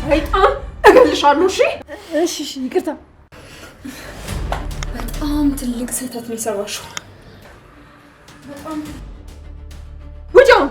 ሰይጣን እገልሻለሁ። እሺ ይቅርታ። በጣም ትልቅ ስህተት ነው የሰራሽው። በጣም ውጪው።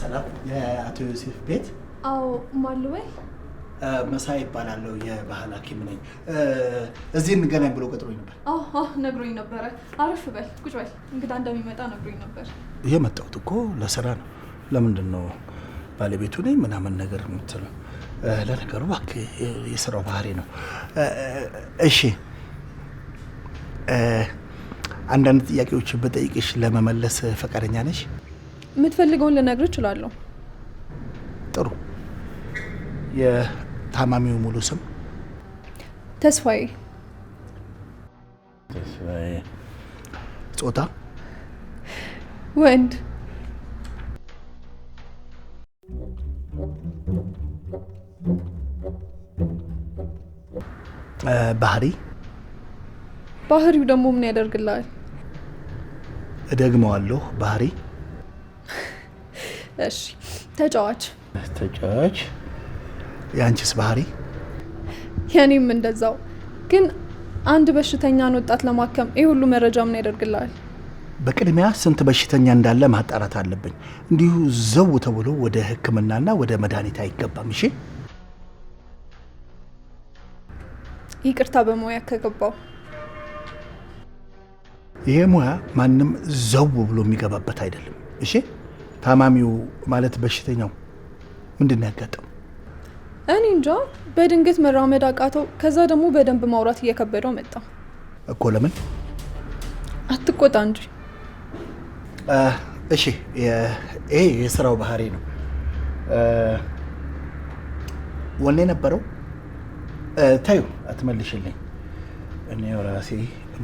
ሰላም የአቶ ዮሴፍ ቤት? አዎ ማልወይ መሳይ ይባላለሁ የባህል ሐኪም ነኝ። እዚህ እንገናኝ ብሎ ቀጥሮኝ ነበር። ነግሮኝ ነበር። አረፍ በል ቁጭ በል እንግዳ እንደሚመጣ ነግሮኝ ነበር። የመጣሁት እኮ ለስራ ነው። ለምንድን ነው ባለቤቱ ነኝ ምናምን ነገር የምትለው? ለነገሩ እባክህ የስራው ባህሪ ነው። እሺ አንዳንድ ጥያቄዎች በጠይቅሽ ለመመለስ ፈቃደኛ ነሽ? የምትፈልገውን ልነግርህ እችላለሁ። ጥሩ። የታማሚው ሙሉ ስም? ተስፋዬ። ጾታ? ወንድ። ባህሪ? ባህሪው ደግሞ ምን ያደርግልሃል? እደግመዋለሁ። ባህሪ? እሺ ተጫዋች። ተጫዋች። ያንቺስ ባህሪ? የኔም እንደዛው። ግን አንድ በሽተኛን ወጣት ለማከም ይሄ ሁሉ መረጃ ምን ያደርግልሃል? በቅድሚያ ስንት በሽተኛ እንዳለ ማጣራት አለብኝ። እንዲሁ ዘው ተብሎ ወደ ሕክምናና ወደ መድኃኒት አይገባም። እሺ ይቅርታ በሙያ ከገባው። ይሄ ሙያ ማንም ዘው ብሎ የሚገባበት አይደለም። እሺ ታማሚው ማለት በሽተኛው ምንድን ያጋጠመው? እኔ እንጃ። በድንገት መራመድ አቃተው። ከዛ ደግሞ በደንብ ማውራት እየከበደው መጣ እኮ። ለምን? አትቆጣ እንጂ። እሺ ይሄ የስራው ባህሪ ነው። ወኔ ነበረው? ታዩ አትመልሽልኝ። እኔ ራሴ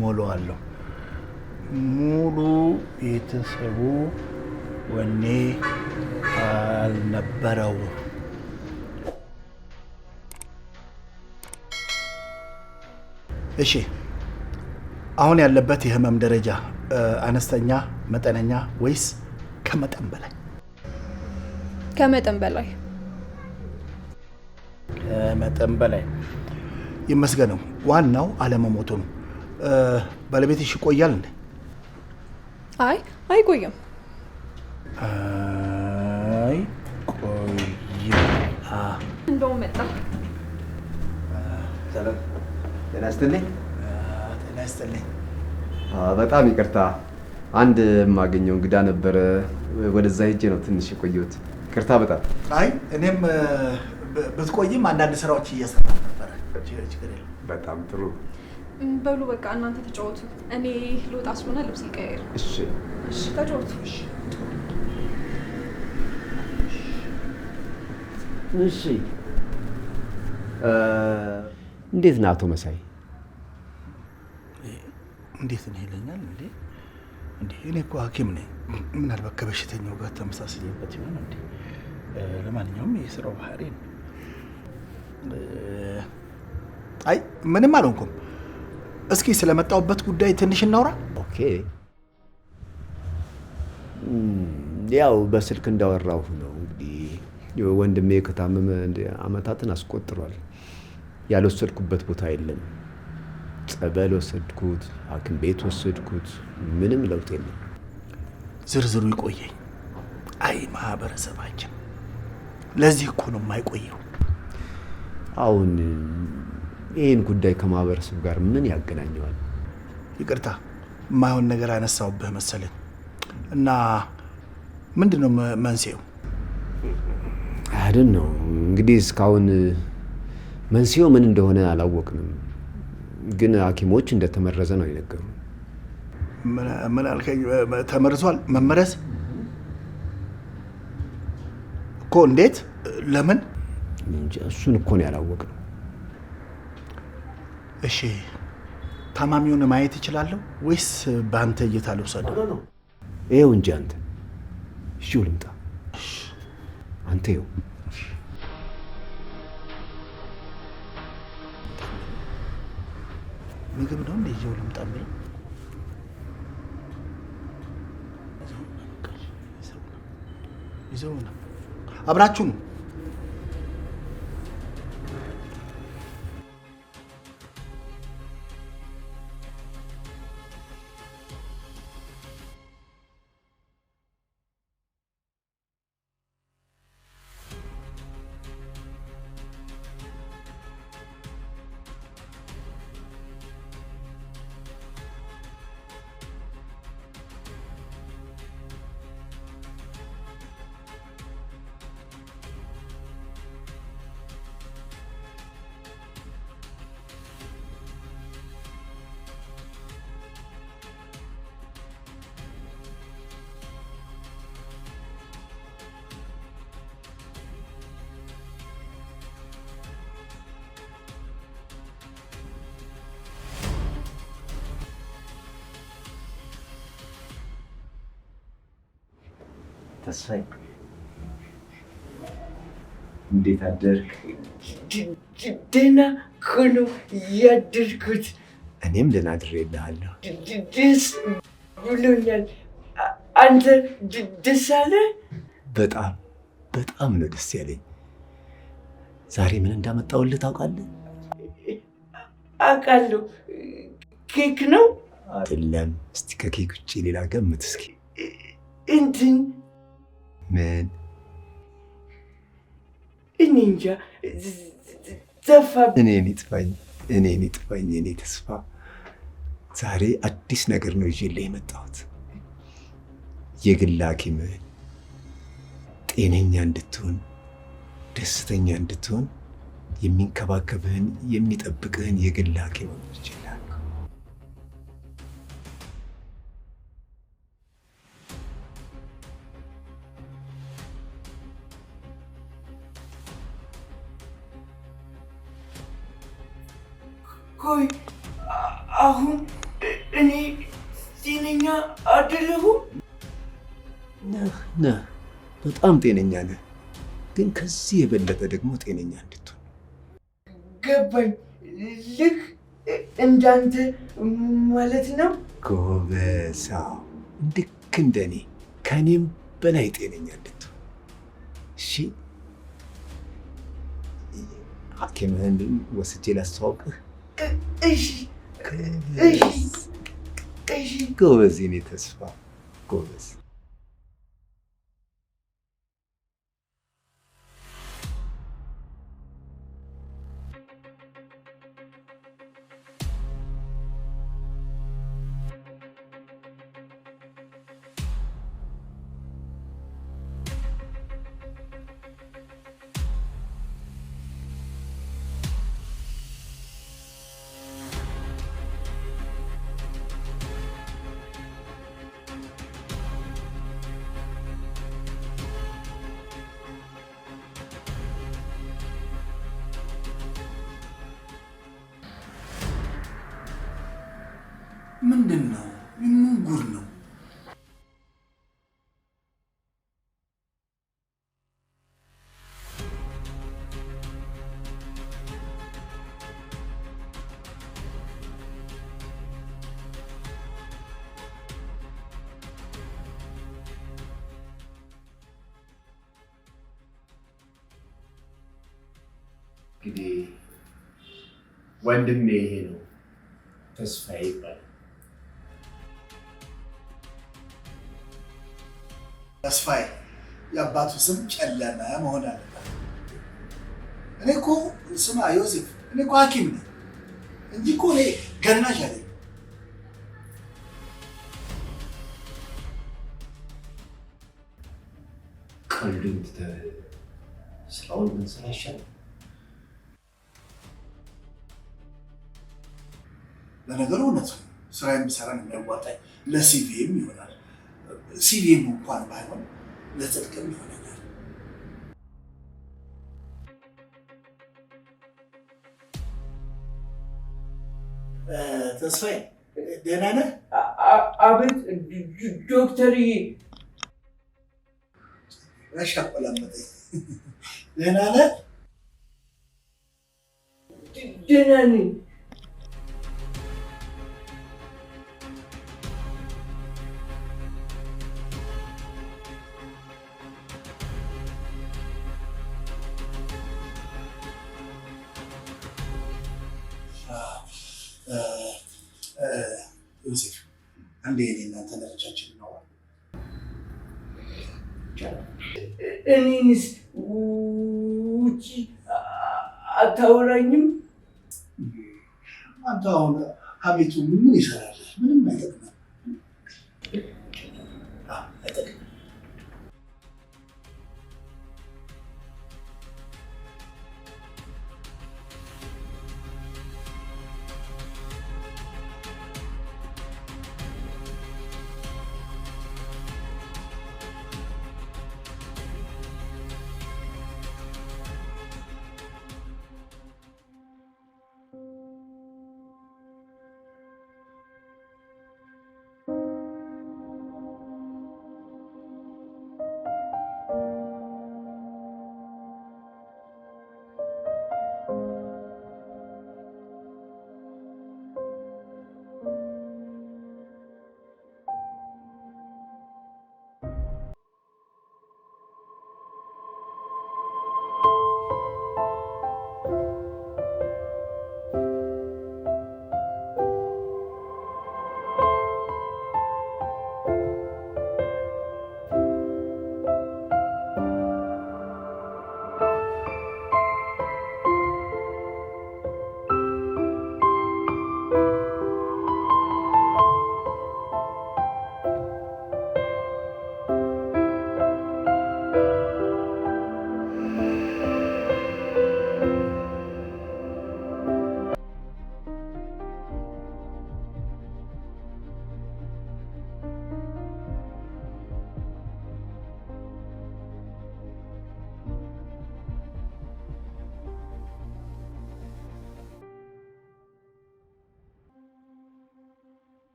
ሞላዋለሁ። ሙሉ ቤተሰቡ ወኔ አልነበረው። እሺ አሁን ያለበት የህመም ደረጃ አነስተኛ፣ መጠነኛ ወይስ ከመጠን በላይ? ከመጠን በላይ። ከመጠን በላይ። ይመስገነው ዋናው አለመሞቱ ነው። ባለቤትሽ ይቆያል እንዴ? አይ አይቆይም። አይ ቆይ እንደው መጣ። ሰላም ጤና ይስጥልኝ። ጤና ይስጥልኝ። በጣም ይቅርታ፣ አንድ የማገኘው እንግዳ ነበረ። ወደዛ ሄጄ ነው ትንሽ የቆየሁት። ይቅርታ በጣም። አይ እኔም ብትቆይም አንዳንድ ስራዎች እየሰራ ነበረ። ችግር የለም። በጣም ጥሩ። በሉ በቃ እናንተ ተጫወቱ። እኔ ልወጣ ስለሆነ ልብስ ይቀየር። እሺ እሺ፣ ተጫወቱ። እሺ። እንዴት ነህ አቶ መሳይ? እንዴት ነው ይለኛል እንዴ? እኔ እኮ ሐኪም ነኝ። ምናልባት ከበሽተኛው ጋር ተመሳስለበት ይሆን እንዴ? ለማንኛውም የስራው ባህሪ ነው። አይ ምንም አልሆንኩም። እስኪ ስለመጣሁበት ጉዳይ ትንሽ እናውራ። ኦኬ። ያው በስልክ እንዳወራሁ ነው እንግዲህ ወንድሜ ከታመመ አመታትን አስቆጥሯል። ያልወሰድኩበት ቦታ የለም። ጸበል ወሰድኩት፣ ሐኪም ቤት ወሰድኩት፣ ምንም ለውጥ የለም። ዝርዝሩ ይቆየኝ። አይ ማህበረሰባችን ለዚህ እኮ ነው የማይቆየው። አሁን ይህን ጉዳይ ከማህበረሰብ ጋር ምን ያገናኘዋል? ይቅርታ የማይሆን ነገር አነሳውብህ መሰለኝ እና ምንድን ነው መንስኤው? አይደል ነው እንግዲህ እስካሁን መንስኤው ምን እንደሆነ አላወቅንም፣ ግን ሐኪሞች እንደተመረዘ ነው የነገሩ። ምን አልከኝ? ተመርዟል? መመረዝ እኮ እንዴት? ለምን? እንጂ እሱን እኮ ነው ያላወቅነው። እሺ ታማሚውን ማየት እችላለሁ ወይስ በአንተ እይታ ልውሰደው? ይኸው እንጂ አንተ እሺው ልምጣ። አንተ ይኸው ምግብ ነው እንደ ይዤው ልምጣ ብለህ ይዘው ነው አብራችሁ ነው። ተስፋዬ እንዴት አደርክ? ደህና እኮ ነው ያደርኩት። እኔም ደህና አድሬልሃለሁ። ደስ ብሎኛል። አንተ ደስ አለ? በጣም በጣም ነው ደስ ያለኝ። ዛሬ ምን እንዳመጣሁልህ ታውቃለህ? አውቃለሁ። ኬክ ነው አይደለም? እስቲ ከኬክ ውጭ ሌላ ገምት እስኪ። እንትን ምን? እኔ እንጃ። ተፋ እኔን ይጥፋኝ፣ እኔ ተስፋ። ዛሬ አዲስ ነገር ነው ይዤልህ የመጣሁት። የግል ሐኪምህን ጤነኛ እንድትሆን ደስተኛ እንድትሆን የሚንከባከብህን የሚጠብቅህን የግል ሐኪም ይችላል። ቆይ አሁን እኔ ጤነኛ አይደለሁም? ነህ፣ በጣም ጤነኛ ነህ። ግን ከዚህ የበለጠ ደግሞ ጤነኛ እንድትሆን ገባኝ። ልክ እንዳንተ ማለት ነው። ጎበዝ። ልክ እንደኔ ከኔም በላይ ጤነኛ እንድትሆን። እሺ፣ ሐኪምህን ወስጄ ላስተዋውቅህ። እሺ ጎበዝ፣ የኔ ተስፋ ጎበዝ። ምንድን ነው? ምን ጉድ ነው? እንግዲህ ወንድሜ ይሄ ነው ተስፋዬ ይባላል። ተስፋዬ የአባቱ ስም ጨለመ መሆን አለበት። እኔ እኮ ስማ ዮሴፍ፣ እኔ እኮ ሐኪም ነኝ እንጂ እኮ እኔ ገናሽ አይደለም። ቀልዱን ትተህ ስራውን ብንሰራ ይሻላል። ለነገሩ እውነት ነው። ስራዬን ብሰራ ነው የሚያዋጣኝ። ለሲቪም ይሆናል። ሲቪም እንኳን ባይሆን ለጽድቅም ይሆነኛል። ተስፋዬ ደህና ነህ? አቤት ዶክተርዬ። አሻቆላመጠኝ። ደህና ነህ? ደህና ነኝ። ዮሴፍ አንዴ እኔ እናንተ ለብቻችን ነው። እኔንስ ውጪ አታወራኝም? አንተ አሁን ሀሜቱ ምን ይሰራል? ምንም አይጠቅምም። አይጠቅምም።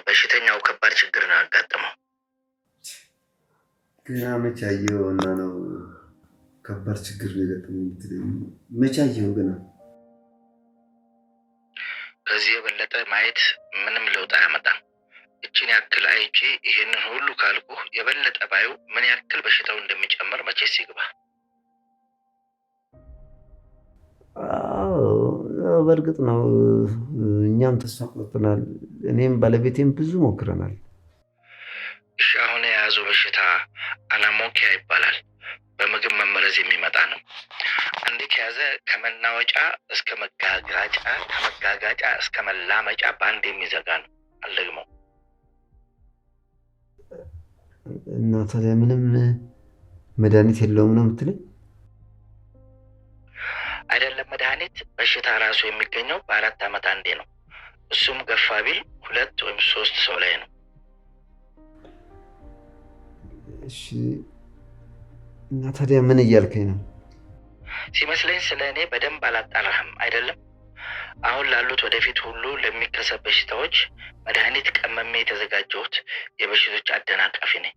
በሽተኛው ከባድ ችግር ነው ያጋጠመው። ገና መቼ አየኸው እና ነው ከባድ ችግር ነው የገጠመው የምትለኝ? መቼ አየኸው ገና? ከዚህ የበለጠ ማየት ምንም ለውጥ አያመጣም። እችን ያክል አይቼ ይሄንን ሁሉ ካልኩህ የበለጠ ባዩ ምን ያክል በሽታው እንደሚጨምር መቼስ ይግባ። በእርግጥ ነው እኛም ተስፋ ቆርጠናል። እኔም ባለቤቴም ብዙ ሞክረናል። እሺ አሁን የያዘው በሽታ አናሞኪያ ይባላል። በምግብ መመረዝ የሚመጣ ነው። አንዴ ከያዘ ከመናወጫ እስከ መጋጋጫ፣ ከመጋጋጫ እስከ መላመጫ በአንድ የሚዘጋ ነው። አልደግመው። እና ታዲያ ምንም መድኃኒት የለውም ነው የምትለኝ? አይደለም መድኃኒት፣ በሽታ ራሱ የሚገኘው በ4 ዓመት አንዴ ነው። እሱም ገፋ ቢል 2 ወይም 3 ሰው ላይ ነው። እሺ እና ታዲያ ምን እያልከኝ ነው? ሲመስለኝ ስለ እኔ በደንብ አላጣራህም አይደለም? አሁን ላሉት ወደፊት ሁሉ ለሚከሰት በሽታዎች መድኃኒት ቀመሜ የተዘጋጀሁት የበሽቶች አደናቃፊ ነኝ።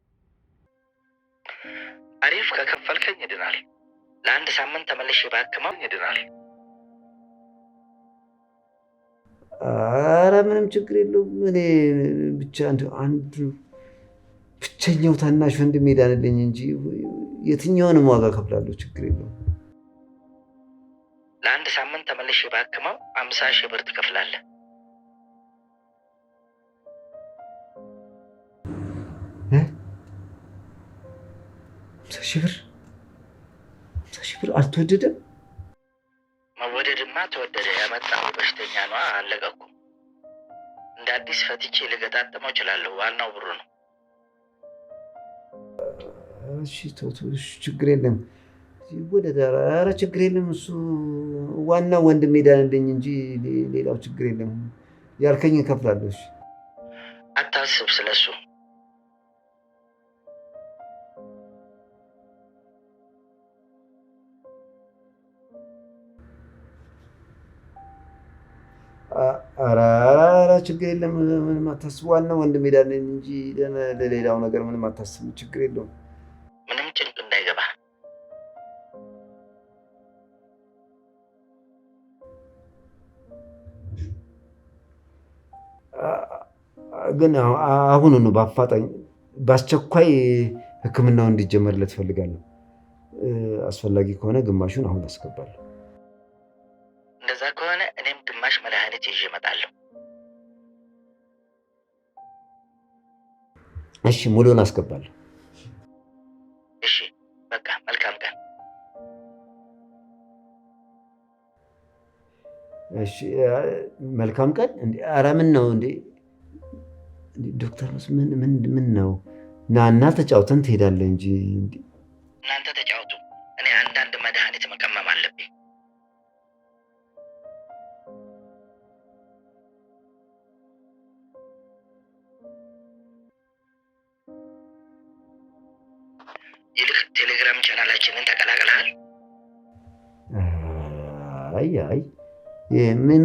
አሪፍ ከከፈልከኝ ይድናል። ለ1 ሳምንት ተመልሼ ባክመው ይድናል። ኧረ ምንም ችግር የለውም። እኔ ብቻ አንዱ ብቸኛው ታናሽ ወንድሜ ዳንልኝ እንጂ የትኛውንም ዋጋ ከፍላለሁ። ችግር የለውም። ለ1 ሳምንት ተመልሼ ባክመው 50,000 ብር ትከፍላለህ። 50,000 ብር? 50,000 ብር አልተወደደም? መወደድማ ተወደደ። ያመጣው በሽተኛ ነዋ። አለቀኩም። እንደ አዲስ ፈትቼ ልገጣጥመው እችላለሁ። ዋናው ብሩ ነው። እሺ ችግር የለም። ኧረ ችግር የለም። እሱ ዋናው ወንድሜ ዳንልኝ እንጂ ሌላው ችግር የለም። ያልከኝ እከፍላለሁ። እሺ አታስብ ስለሱ። ኧረ ችግር የለም። ምንም አታስብ። ዋናው ወንድሜ ዳንልኝ እንጂ ለሌላው ነገር ምንም አታስብ። ችግር የለውም። ምንም ጭንቅ እንዳይገባ። ግን አሁኑኑ በአፋጣኝ በአስቸኳይ ሕክምናው እንዲጀመርለት እፈልጋለሁ። አስፈላጊ ከሆነ ግማሹን አሁን አስገባለሁ። እንደዛ ከሆነ እኔም ግማሽ መድኃኒት ይዤ እመጣለሁ። እሺ ሙሉውን አስገባለሁ። እሺ በቃ መልካም ቀን። እሺ መልካም ቀን። ኧረ ምን ነው እንዴ ዶክተር? ምን ነው? እና ተጫውተን ትሄዳለህ እንጂ። እናንተ ተጫወቱ። እኔ አንዳንድ መድኃኒት መቀመም አለብኝ። ይልቅ ቴሌግራም ቻናላችንን ተቀላቅለሃል? አይ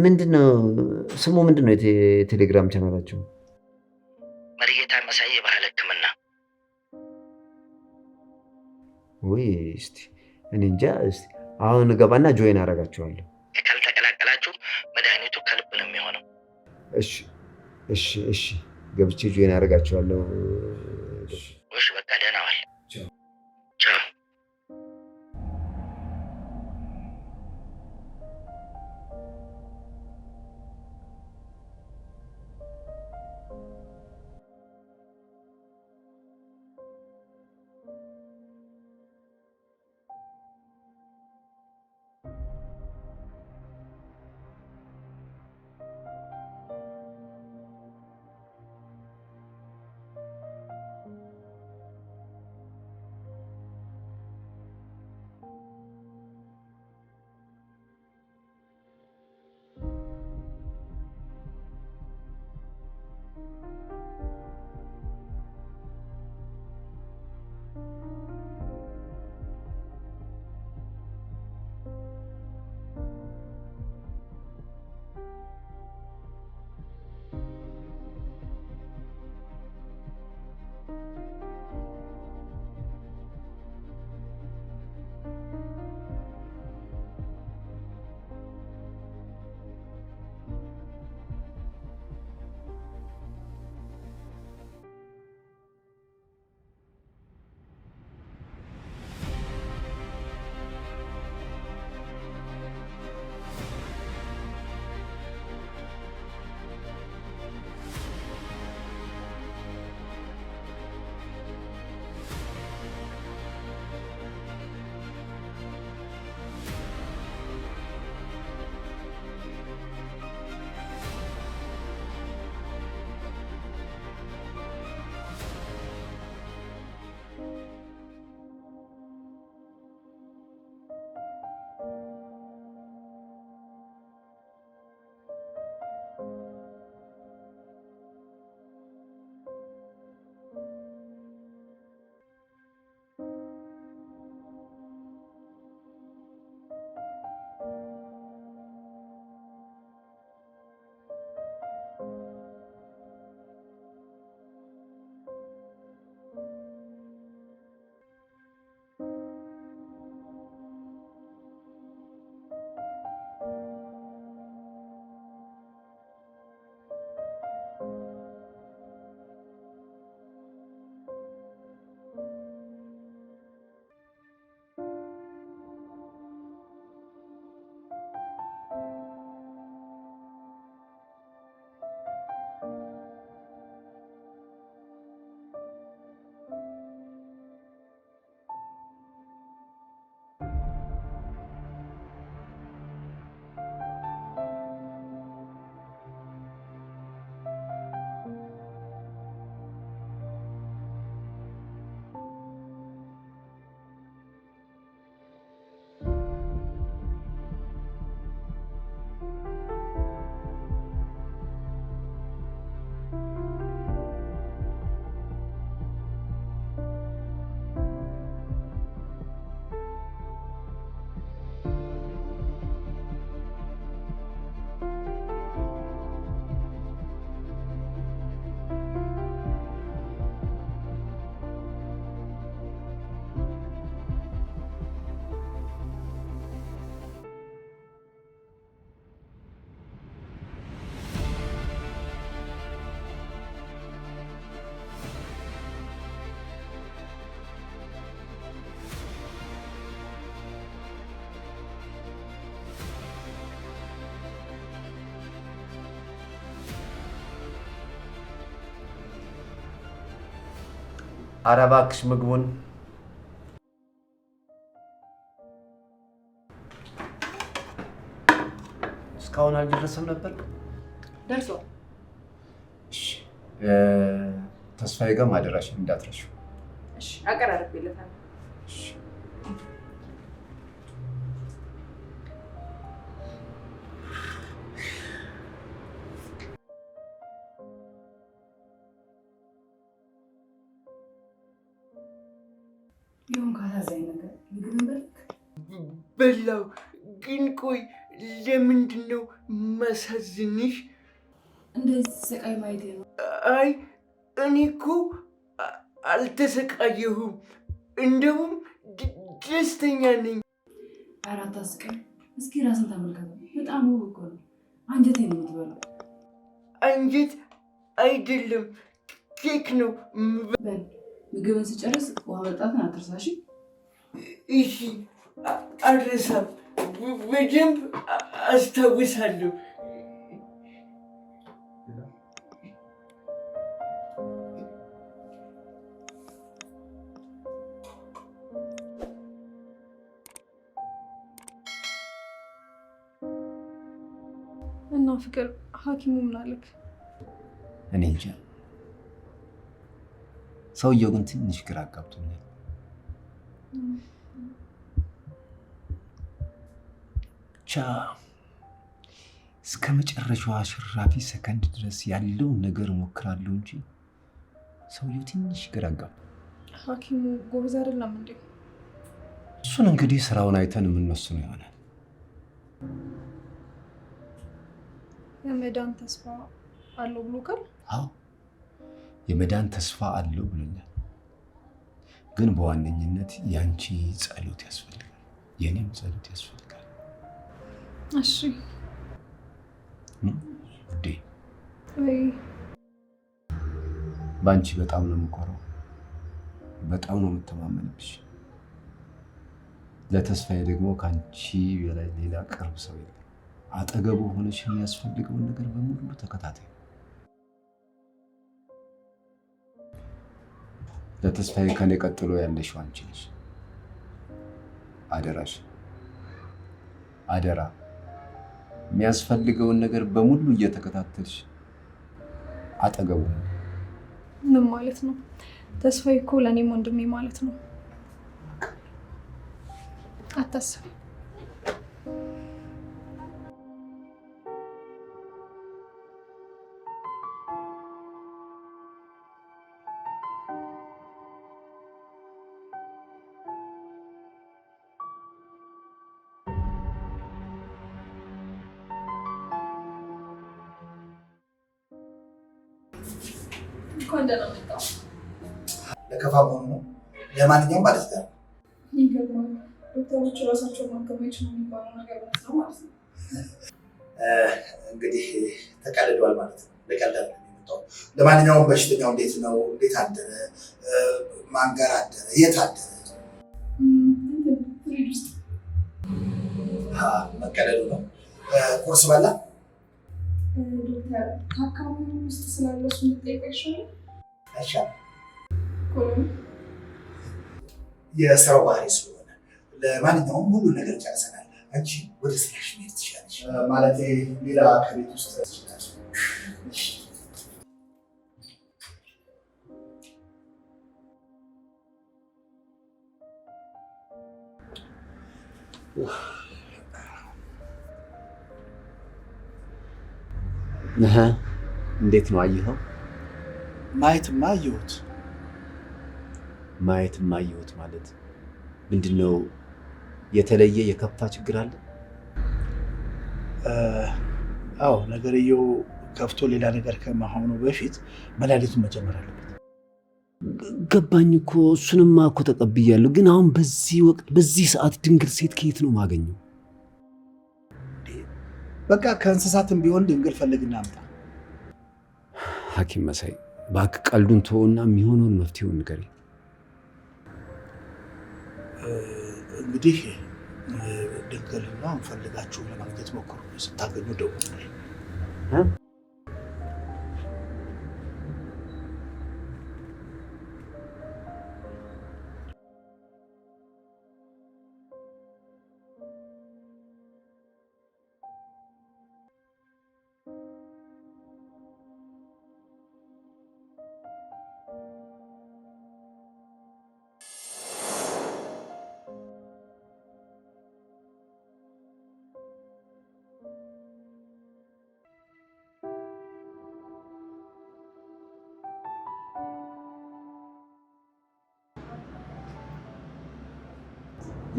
ምንድነው ስሙ? ምንድነው የቴሌግራም ቻናላችሁ? መሪጌታ መሳይ የባህል ሕክምና። ወይ እስቲ እኔ እንጃ። እስቲ አሁን ገባና ጆይን አደርጋችኋለሁ። ካልተቀላቀላችሁ መድኃኒቱ ከልብ ነው የሚሆነው። እሺ ገብቼ ጆይን አደርጋችኋለሁ። እሺ በቃ ደህና ዋል። ቻው። ኧረ እባክሽ ምግቡን እስካሁን አልደረሰም ነበር። ደርሷል። እሺ ተስፋዬ ጋር ማደራሽን እንዳትረሺው። እሺ አቀራርቤለታለሁ። እሺ ይሁን ካላዛኝ ነገር ምግብን በልክ በላው። ግን ቆይ ለምንድን ነው ማሳዝንሽ? እንደዚህ ሰቃይ ማየቴ ነው። አይ እኔ እኮ አልተሰቃየሁም፣ እንደውም ደስተኛ ነኝ። አራት አስቀኝ። እስኪ ራስን ተመልከተው። በጣም ውብ እኮ ነው። አንጀቴ ነው የምትበላው። አንጀት አይደለም ኬክ ነው። በል ምግብን ስጨርስ ውሃ መጣትን አትርሳሽ። እሺ አልረሳም፣ በደንብ አስታውሳለሁ። እና ፍቅር ሐኪሙ ምን አለክ? እኔ እንጃ። ሰውየው ግን ትንሽ ግራ አጋብቶኛል። ብቻ እስከ መጨረሻዋ ሽራፊ ሰከንድ ድረስ ያለውን ነገር እሞክራለሁ እንጂ ሰውየው ትንሽ ግራ አጋብቶ። ሐኪሙ ጎበዝ አይደለም እንዴ? እሱን እንግዲህ ስራውን አይተን የምንወስነው ይሆናል። የመዳን ተስፋ አለው ብሎካል? አዎ የመዳን ተስፋ አለው ብሎኛል። ግን በዋነኝነት ያንቺ ጸሎት ያስፈልጋል፣ የኔም ጸሎት ያስፈልጋል። እሺ ውዴ፣ ወይ ባንቺ በጣም ነው የምኮራው፣ በጣም ነው የምተማመንብሽ። ለተስፋዬ ደግሞ ካንቺ በላይ ሌላ ቅርብ ሰው የለም። አጠገቡ ሆነሽ የሚያስፈልገውን ነገር በሙሉ ተከታታይ። ለተስፋዬ ከኔ ቀጥሎ ያለሽው አንቺ ነሽ። አደራሽ፣ አደራ የሚያስፈልገውን ነገር በሙሉ እየተከታተልሽ አጠገቡ። ምን ማለት ነው? ተስፋዬ እኮ ለእኔም ወንድሜ ማለት ነው። አታስብ። እንኳን ደህና መጣሁ። ለከፋ መሆኑ ነው። ለማንኛውም ማለት ነው ይገርማል። ዶክተሮቹ ራሳቸው ማከም አይችሉም የሚባለው ነገር እውነት ነው ማለት ነው። እንግዲህ ተቀልዷል ማለት ነው። ለቀልድ ነው። ለማንኛውም በሽተኛው እንዴት ነው? እንዴት አደረ? ማን ጋር አደረ? የት አደረ? ፍሪጅ ውስጥ መቀለዱ ነው። ቁርስ በላ? ዶክተር ከአካባቢው ውስጥ ስላለ እሱ የምትጠይቀው ይሻላል። አይሻልም? ኮሎኒ የስራው ባህሪ ስለሆነ ለማንኛውም ሁሉ ነገር ጨርሰናል። አንቺ ወደ ስራሽ መሄድ ትችላለሽ። ማለቴ ሌላ ከቤት ውስጥ ትችላለሽ። እንዴት ነው አየኸው? ማየትማ አየሁት። ማየትማ አየሁት ማለት ምንድነው? የተለየ የከፋ ችግር አለ? አዎ፣ ነገርየው ከፍቶ ሌላ ነገር ከመሆኑ በፊት መድኃኒቱን መጀመር አለበት። ገባኝ እኮ እሱንማ እኮ ተቀብያለሁ። ግን አሁን በዚህ ወቅት በዚህ ሰዓት ድንግል ሴት ከየት ነው ማገኘው? በቃ ከእንስሳትም ቢሆን ድንግል ፈልግና አምጣ። ሐኪም መሳይ እባክህ ቀልዱን ተወውና የሚሆነውን መፍትሄውን ንገረኝ። እንግዲህ ድንግልና እንፈልጋችሁ ለማግኘት ሞክሩ። ስታገኙ ደውሉልኝ።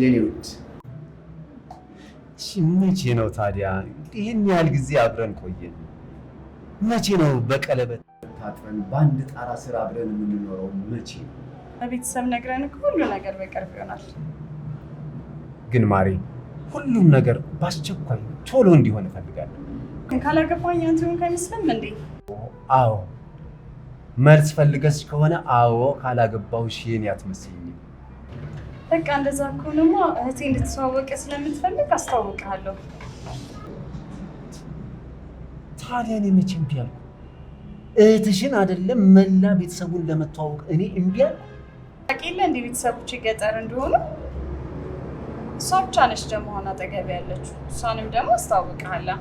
የኔ ውድ መቼ ነው ታዲያ ይህን ያህል ጊዜ አብረን ቆየን? መቼ ነው በቀለበት ታጥረን በአንድ ጣራ ስር አብረን የምንኖረው? መቼ ነው? በቤተሰብ ነግረን እኮ ሁሉ ነገር በቅርብ ይሆናል። ግን ማሬ ሁሉም ነገር በአስቸኳይ ቶሎ እንዲሆን እፈልጋለሁ። ካላገባኝ አንተ ሆንክ አይመስልም እንዴ? አዎ መልስ ፈልገሽ ከሆነ አዎ፣ ካላገባሁሽ የኔ አትመስይኝም። በቃ እንደዛ ከሆነማ እህቴ እንድትተዋወቅ ስለምትፈልግ አስተዋውቅሃለሁ። ታዲያ እኔ መቼ እምቢ አልኩ? እህትሽን አይደለም መላ ቤተሰቡን ለመተዋወቅ እኔ እምቢ አልኩ? ታውቂለ እንደ ቤተሰቦች ገጠር እንደሆኑ እሷ ብቻ ነች ደግሞ ሆና አጠገብ ያለችው። እሷንም ደግሞ አስተዋውቅሃለሁ።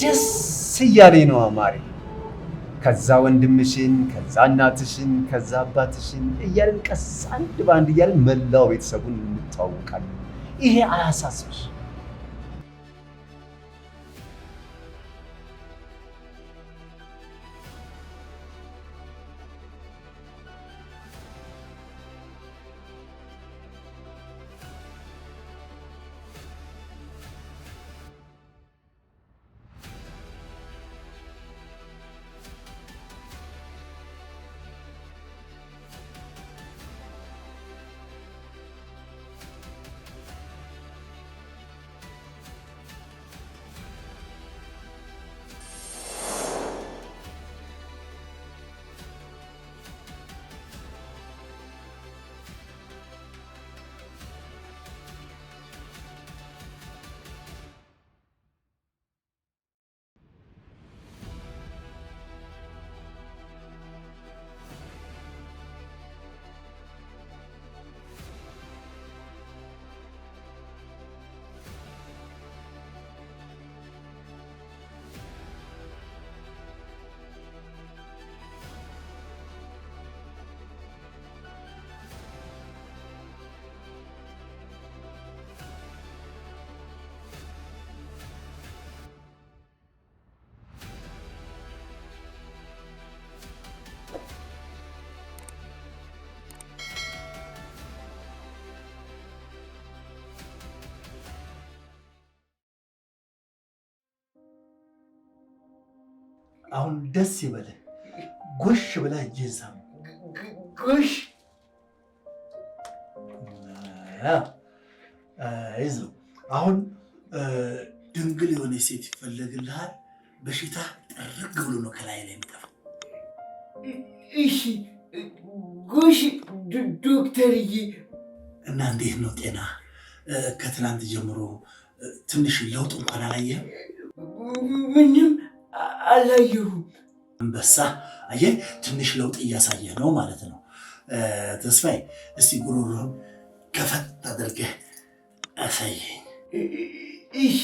ደስ እያለኝ ነው ማሪ። ከዛ ወንድምሽን፣ ከዛ እናትሽን፣ ከዛ አባትሽን እያልን ቀስ አንድ በአንድ እያልን መላው ቤተሰቡን እንተዋወቃለን። ይሄ አያሳስብሽ? አሁን ደስ ይበልህ። ጎሽ ብለህ እጅህን ሳም። ጎሽ ይዘው። አሁን ድንግል የሆነ ሴት ይፈለግልሃል። በሽታ ጥርግ ብሎ ነው ከላይ ላይ የሚጠፋው። እሺ ጎሽ ዶክተርዬ። እና እንዴት ነው ጤና? ከትናንት ጀምሮ ትንሽ ለውጥ እንኳን አላየህም? ምንም አላየሁም። አንበሳ አየህ፣ ትንሽ ለውጥ እያሳየ ነው ማለት ነው። ተስፋዬ እስቲ ጉሮሮህን ከፈት አድርገህ አሳየኝ። እሺ።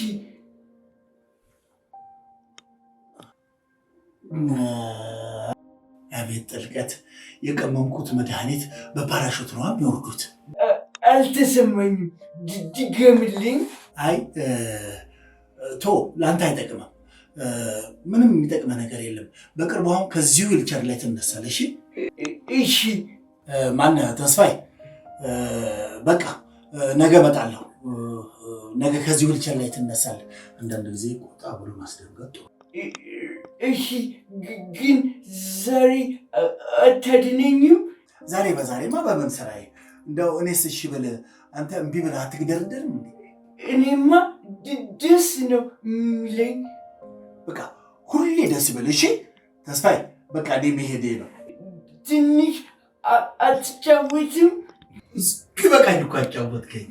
አቤት ጥልቀት! የቀመምኩት መድኃኒት በፓራሹት ነው የሚወርዱት። አልተሰማኝም። ድገምልኝ። አይ ቶ ለአንተ አይጠቅምም። ምንም የሚጠቅመ ነገር የለም። በቅርቡ አሁን ከዚሁ ዊልቸር ላይ ትነሳለህ። እሺ እሺ። ማነህ ተስፋዬ? በቃ ነገ እመጣለሁ። ነገ ከዚህ ዊልቸር ላይ ትነሳለህ። አንዳንድ ጊዜ ቆጣ ብሎ ማስደንገጥ። እሺ፣ ግን ዛሬ አታድነኝም? ዛሬ በዛሬማ በምን ስራዬ? እንደው እኔስ እሺ ብልህ አንተ እምቢ ብለህ አትግደርደርም እንዴ? እኔማ ደስ ነው የሚለኝ። በቃ ሁሌ ደስ ይበልህ። እሺ ተስፋዬ፣ በቃ እኔ መሄዴ ነው። ትንሽ አትጫወትም? እስኪበቃኝ እኮ አጫወትከኝ።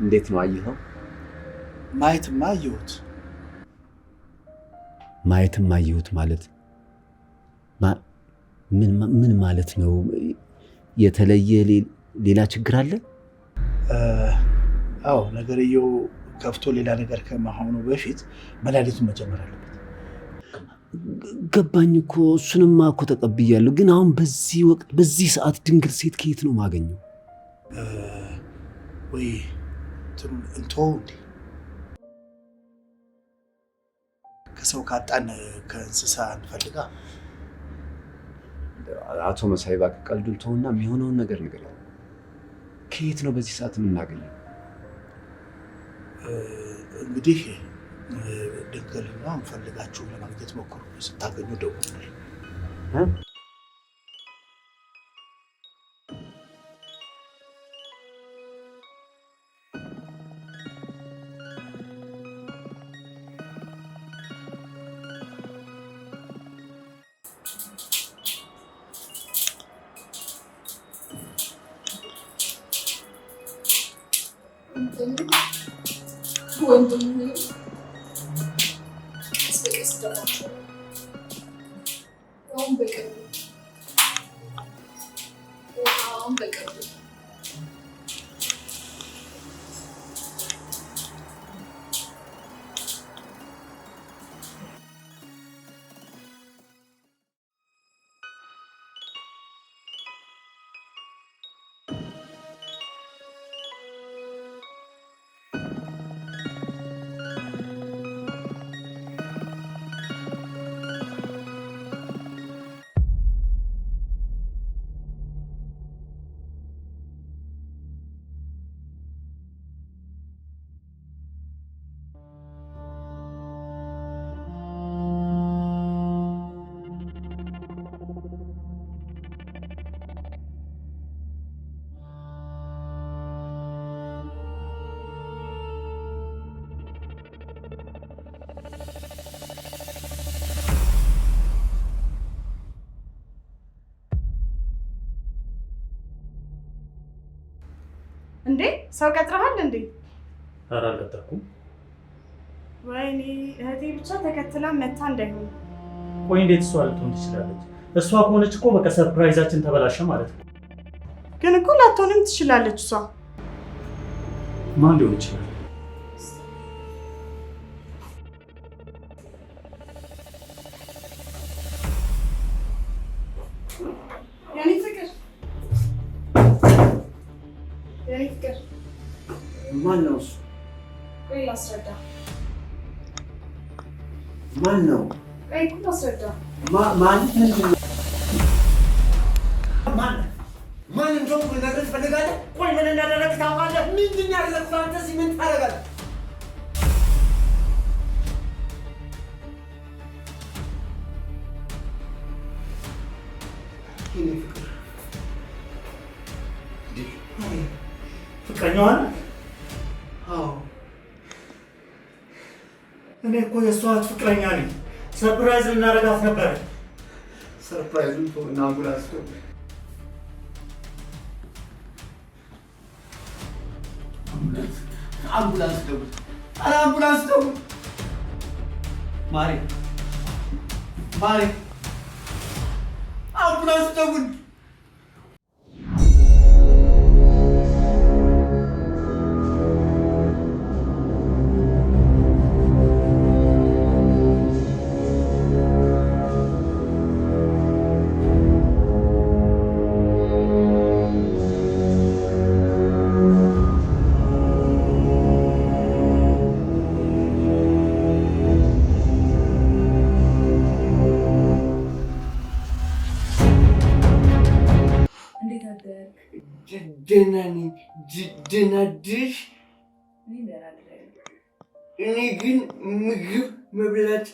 እንዴት ነው አየኸው? ማየትማ አየሁት። ማየትም አየሁት ማለት ምን ማለት ነው? የተለየ ሌላ ችግር አለ? አዎ፣ ነገርየው ከፍቶ ሌላ ነገር ከመሆኑ በፊት መድኃኒቱን መጀመር አለበት። ገባኝ እኮ እሱንማ እኮ ተቀብያለሁ። ግን አሁን በዚህ ወቅት በዚህ ሰዓት ድንግል ሴት ከየት ነው ማገኘው? ወይ እንቶ እንዴ ከሰው ካጣን ከእንስሳ እንፈልጋ። አቶ መሳይ እባክህ ቀልዱን ተውና የሚሆነውን ነገር ንገረኝ። ከየት ነው በዚህ ሰዓት የምናገኘው? እንግዲህ ድንግልና እንፈልጋችሁ ለማግኘት ሞክሩ። ስታገኙ ደውሉልኝ። እንዴ ሰው ቀጥረሃል እንዴ? ኧረ አልቀጠርኩም። ወይኔ እህቴ ብቻ ተከትላ መታ እንዳይሆን። ቆይ እንዴት እሷ ልትሆን ትችላለች? እሷ ከሆነች እኮ በቃ ሰርፕራይዛችን ተበላሸ ማለት ነው። ግን እኮ ላትሆንም ትችላለች እሷ። ማን ሊሆን ይችላል? ማን ነው እሱ? ቆይ ላስረዳ። ማን ነው? ቆይ እኮ ላስረዳ። ማን እንደሆነ ልነግርህ ትፈልጋለህ? ቆይ ምን እንዳደረግህ ታውቃለህ? ምንድን ያደረግህ አንተ? እዚህ ምን ታደርጋለህ? ፍቅረኛዋ ናት? አዎ። እኔ እኮ የእሷ ፍቅረኛ ነኝ። ሰርፕራይዝ ልናደርጋት ነበረ። ሰርፕራይዙን ተውና አምቡላንስ ደውል። አምቡላንስ ደውል። ኧረ አምቡላንስ ደውል። ማሬ አምቡላንስ ደውል። ደህና ነኝ። ደህና አደርሽ? እኔ ግን ምግብ መብላት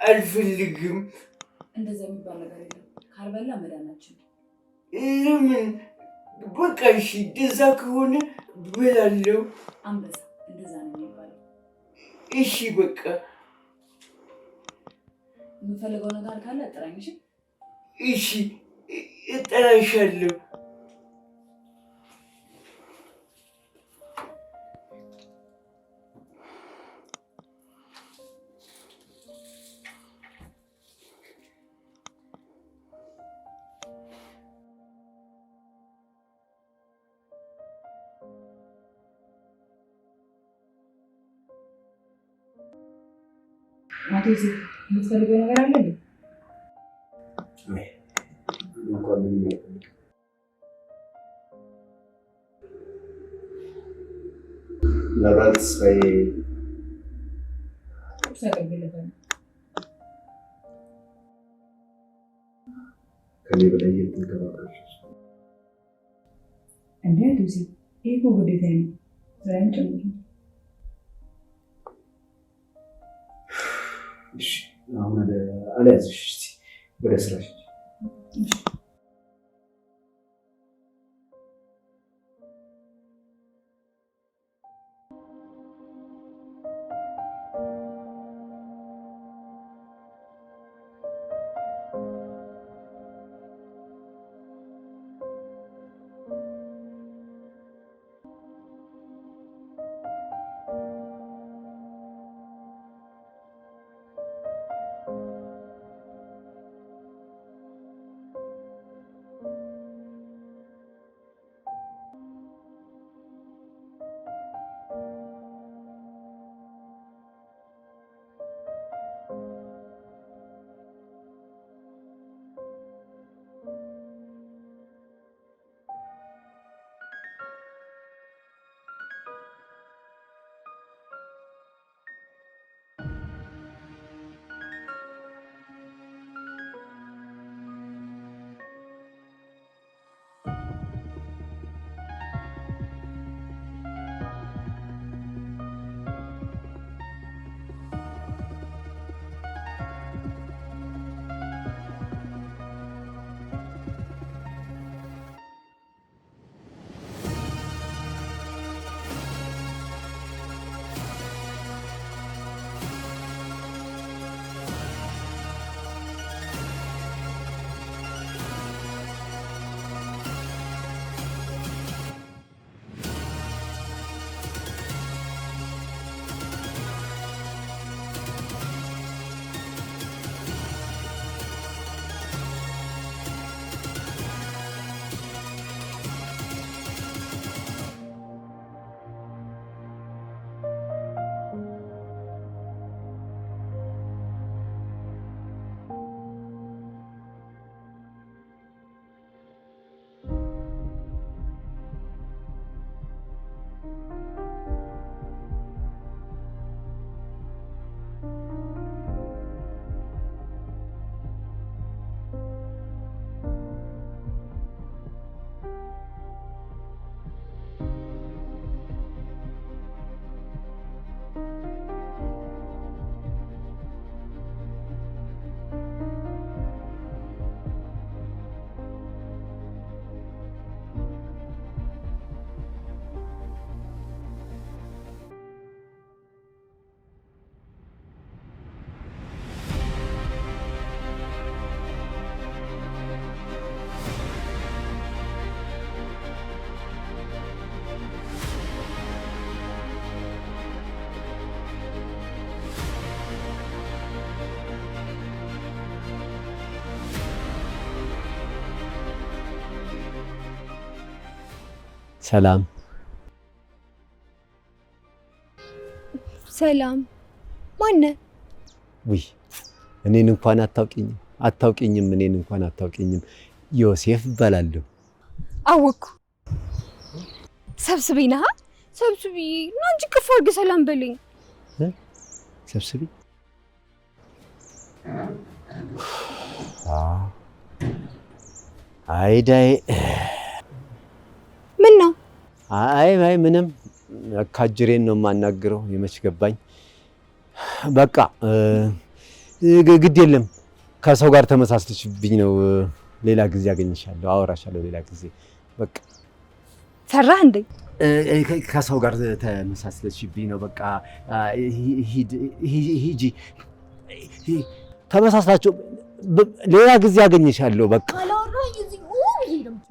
አልፈልግም። እንደዛ የሚባል ነገር የለም። ካልበላ መዳናችን። ለምን? በቃ እሺ፣ እንደዛ ከሆነ ብላለሁ። አንበሳ እንደዛ ነው የሚባለው። እሺ በቃ የምፈልገው ነገር ካለ ጥራኝ። እሺ እሺ፣ እጠራሻለሁ። አቶ ዜ የምትፈልገው ነገር አለ እንዴ? እንኳን ምንም አይፈልግም። ምናልባት ተስፋዬ ከኔ በላይ የምትንከባከብ እንዴ ዱሲ ይሄ ግዴታ ነው። ዛሬም ጨምሮ እሺ አሁን አልያዝሽ ወደ ስራሽ ሰላም ሰላም ማነህ? ውይ እኔን እንኳን አታውቂኝም። እኔን እንኳን አታውቂኝም። ዮሴፍ እባላለሁ። አወኩ። ሰብስቤ ነህ? ሰብስቤ ና እንጂ ክፉ አድርገህ ሰላም በለኝ። ሰብስቤ አይዳይ ምን ነው? አይ ምንም ካጅሬን ነው የማናግረው። የመች ገባኝ። በቃ ግድ የለም ከሰው ጋር ተመሳስለሽብኝ ነው። ሌላ ጊዜ አገኝሻለሁ፣ አወራሻለሁ ሌላ ጊዜ። በቃ ሰራህ እንዴ? ከሰው ጋር ተመሳስለሽብኝ ነው። በቃ ሂጂ ተመሳስላችሁ ሌላ ጊዜ አገኝሻለሁ። በቃ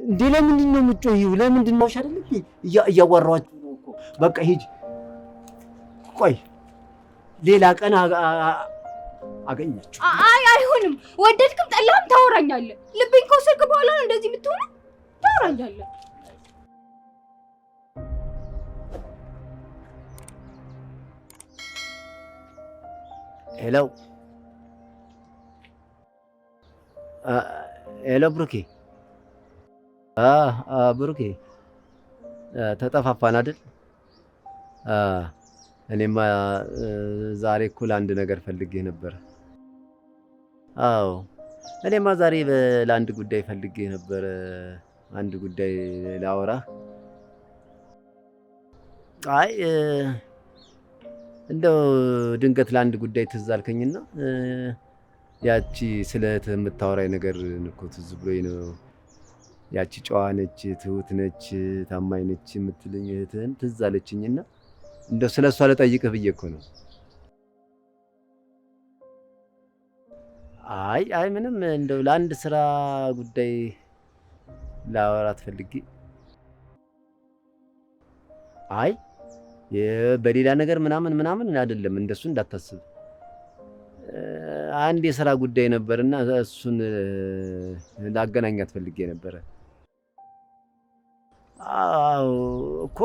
እንዴ ለምንድን ነው የምትጮሂው? ለምንድን ነው አይደል? እያዋራኋችሁ ነው እኮ። በቃ ሂጂ። ቆይ ሌላ ቀን አገኛችሁ። አይሆንም። ወደድክም ጠላህም ታወራኛለህ። ልቤን ከወሰድክ በኋላ ነው እንደዚህ የምትሆነው። ታወራኛለህ። ሄሎ ብሩኬ። ብሩኬ ተጠፋፋን አይደል? እኔማ ዛሬ እኮ ለአንድ ነገር ፈልጌ ነበር። አዎ እኔማ ዛሬ ለአንድ ጉዳይ ፈልጌ ነበር። አንድ ጉዳይ ላወራህ። አይ እንደው ድንገት ለአንድ ጉዳይ ትዝ አልከኝና ያቺ ስለ እህትህ የምታወራኝ ነገር እኮ ትዝ ብሎኝ ነው። ያቺ ጨዋ ነች፣ ትሁት ነች፣ ታማኝ ነች የምትልኝ እህትህን ትዝ አለችኝና እንደው ስለ እሷ ልጠይቅህ ብዬ እኮ ነው። አይ ምንም እንደው ለአንድ ስራ ጉዳይ ላወራት ፈልጌ። አይ በሌላ ነገር ምናምን አይደለም፣ እንደሱ እንዳታስብ። አንድ የሥራ ጉዳይ ነበርና እሱን ላገናኛት ፈልጌ ነበረ። አዎ እኮ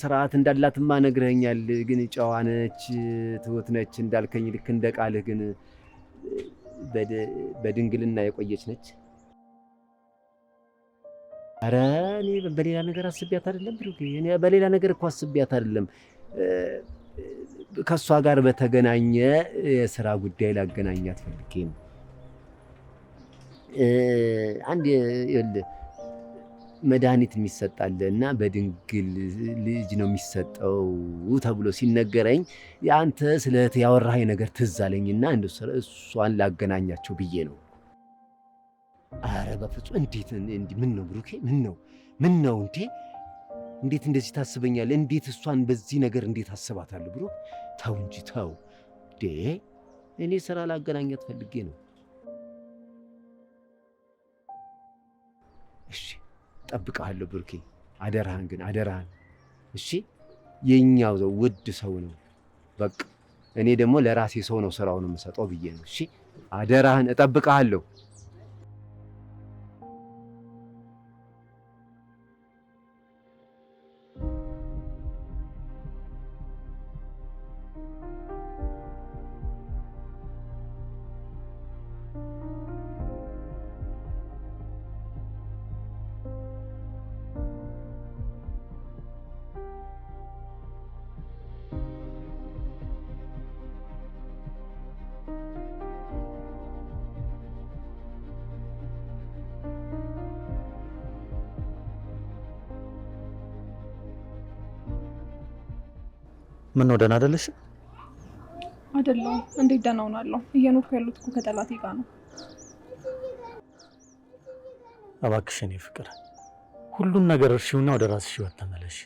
ስርዓት እንዳላትማ ነግረኸኛል። ግን ጨዋ ነች፣ ትሁት ነች እንዳልከኝ ልክ እንደ ቃልህ ግን በድንግልና የቆየች ነች። ኧረ እኔ በሌላ ነገር አስቤያት አይደለም ብሩክ፣ እኔ በሌላ ነገር እኮ አስቤያት አይደለም። ከእሷ ጋር በተገናኘ የሥራ ጉዳይ ላገናኛት ፈልጌ ነው። አንድ መድኃኒት የሚሰጣል እና በድንግል ልጅ ነው የሚሰጠው ተብሎ ሲነገረኝ የአንተ ስለ እህትህ ያወራኸኝ ነገር ትዝ አለኝና እሷን ላገናኛቸው ብዬ ነው። ኧረ በፍጹም እንዴት! ምን ነው ብሩኬ? ምን ነው እንዴ? እንዴት እንደዚህ ታስበኛለህ? እንዴት እሷን በዚህ ነገር እንዴት አስባታለሁ? ብሩክ ተው እንጂ ተው። እኔ ስራ ላገናኛት ፈልጌ ነው። እሺ ጠብቀሃለሁ ብሩኬ፣ አደራህን ግን አደራህን። እሺ የኛው ውድ ሰው ነው። በቃ እኔ ደግሞ ለራሴ ሰው ነው ስራውን የምሰጠው ብዬ ነው። እሺ አደራህን፣ እጠብቀሃለሁ። ምን ነው ደህና አይደለሽ? አይደለሁም። እንዴት ደህና ሆናለሁ? እየኖርኩ ያሉት እኮ ከጠላቴ ጋር ነው። እባክሽ የኔ ፍቅር ሁሉን ነገር እርሺውና ወደ ራስሽ ህይወት ተመለሽ።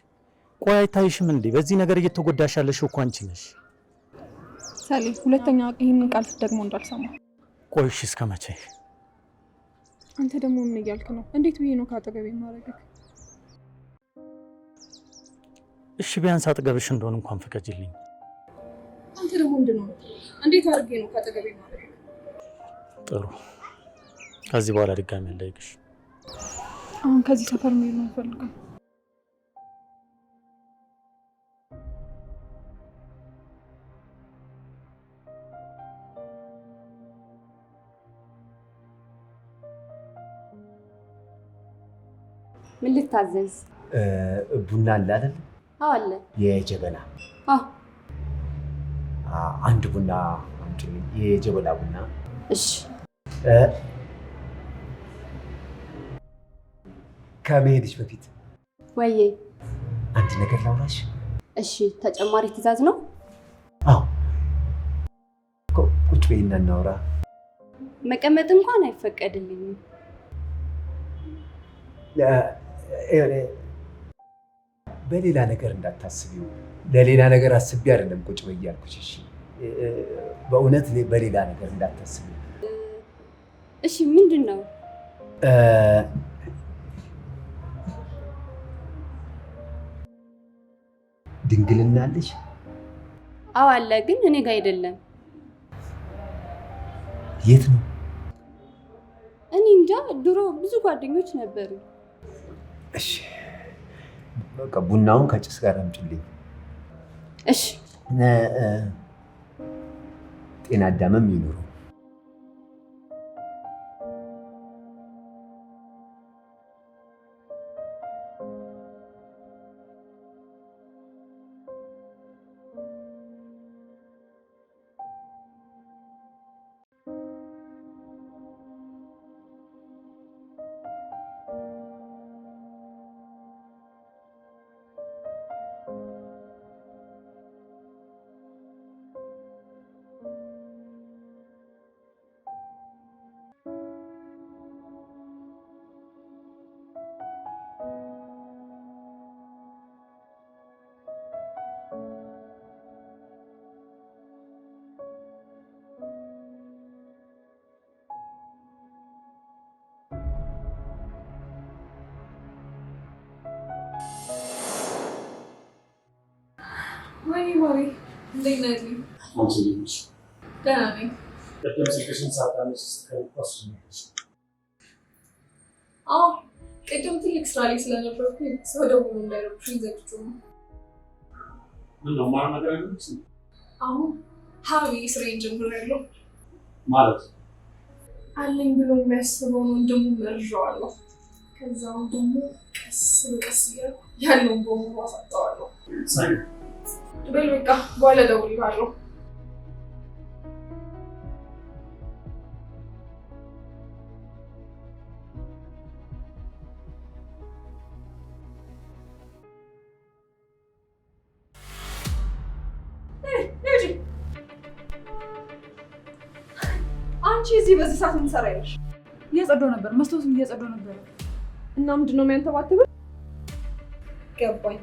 ቆይ አይታይሽም እንዴ? በዚህ ነገር እየተጎዳሽ ያለሽው እኮ አንቺ ነሽ። ሰሊ፣ ሁለተኛ ይህንን ቃል ደግሞ እንዳልሰማ። ቆይ እሺ፣ እስከ መቼ? አንተ ደግሞ ምን እያልክ ነው? እንዴት ብዬ ነው ከአጠገቤ የማደርግህ? እሺ ቢያንስ አጠገብሽ እንደሆነ እንኳን ፍቀጂልኝ። አንተ ደግሞ ምንድን ነው? እንዴት አድርጌ ነው ከአጠገቤ የማደርግህ? ጥሩ፣ ከዚህ በኋላ ድጋሚ አልጠይቅሽ። አሁን ከዚህ ሰፈር መሄድ ነው የምፈልገው። ምን ልታዘዝ? ቡና አለ አይደል? አዎ አለ። የጀበና አንድ ቡና አምጪልኝ፣ የጀበና ቡና። እሺ። ከመሄድሽ በፊት ወይዬ አንድ ነገር ላውራሽ። እሺ፣ ተጨማሪ ትዕዛዝ ነው? አዎ። ቁጭ በይና እናውራ። መቀመጥ እንኳን አይፈቀድልኝም። በሌላ ነገር እንዳታስቢው። ለሌላ ነገር አስቤ አይደለም ቁጭ በይ ያልኩሽ። እሺ በእውነት በሌላ ነገር እንዳታስቢው። እሺ ምንድን ነው? ድንግልና አለሽ? አዎ አለ፣ ግን እኔ ጋር አይደለም። የት ነው? እኔ እንጃ። ድሮ ብዙ ጓደኞች ነበሩ። እሺ በቃ ቡናውን ከጭስ ጋር አምጪልኝ። እሺ። ጤና አዳምም ይኑሩ። ወይ ማሪ እንዴት ነህ? ደህና ነኝ። አዎ ቅድም ትልቅ ስራ ላይ ስለነበርኩ ሰው ደውሎ እንዳይረብሽኝ ዘግቼው ነው። አሁን ሀቢ ስራዬን ጀምሬያለሁ። ማለት አለኝ ብሎ የሚያስበውን ወንድሙ መርዣዋለሁ። ከዛው ደግሞ ቀስ በቀስ እያልኩ ያለውን በሙሉ አሳጣዋለሁ። በል በቃ በኋላ እደውልልሃለሁ። አንቺ እዚህ በዚህ ሰዓት ምን ትሰሪያለሽ? እያጸዳሁ ነበር፣ መስታወቱን እያጸዳሁ ነበር። እና ምንድነው የሚያንተባትበው? ገባኝ።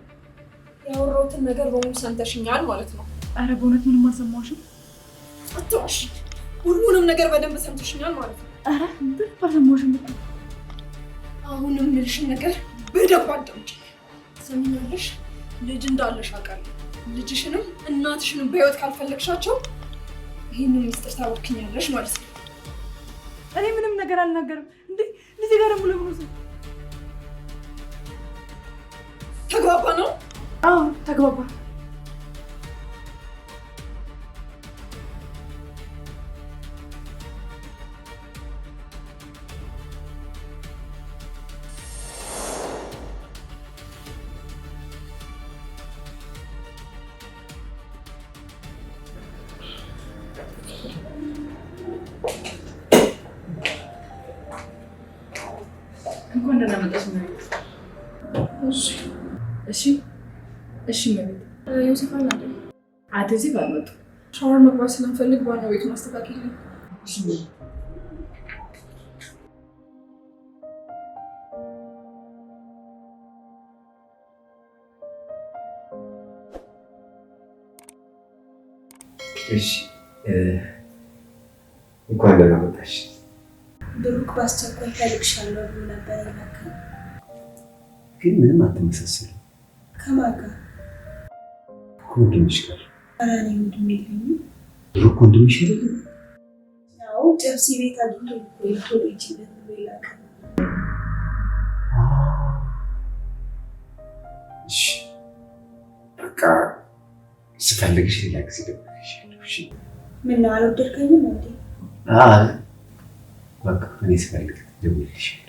ያወራሁትን ነገር በሙሉ ሰምተሽኛል ማለት ነው። አረ በእውነት ምንም አልሰማሁሽም። አትዋሽ። ሁሉንም ነገር በደንብ ሰምተሽኛል ማለት ነው። አረ ምንም አልሰማሁሽም። አሁንም የምልሽን ነገር በደንብ አዳምጪ። ሰሚኛለሽ? ልጅ እንዳለሽ አውቃለሁ። ልጅሽንም እናትሽንም በህይወት ካልፈለግሻቸው ይህንን ሚስጥር ታወክኛለሽ ማለት ነው። እኔ ምንም ነገር አልናገርም። እንዴ ልጅ ጋር ደግሞ ለምን ነው? ተግባባ ነው? አዎ ተግባባ። እንኳን ደህና መጣሽ ማለት እሺ ማለት ዮሴፍ አለ አይደል? አትዚ ባልመጡ ሻወር መግባት ስለምፈልግ ዋና ቤቱን አስተካክል። እሺ እሺ እንኳን ደህና መጣሽ። ብሩክ በአስቸኳይ ፈልግሻለሁ ብሎ ነበር የላከኝ። ግን ምንም አትመሳሰልም። ከማን ጋር? ከወንድምሽ ጋር። ኧረ እኔ ወንድም የለኝም። ብሩክ ወንድምሽ የለም? ያው ጨብሲ ቤት አግኝቶ ቶሎ ይችላል ብሎ የላከኝ። እሺ በቃ ስፈልግሽ ሌላ ጊዜ ደውልልሻለሁ። እሺ ምነው አልወደድከኝም እንዴ? በቃ እኔ ስፈልግ ደውልልሻለሁ።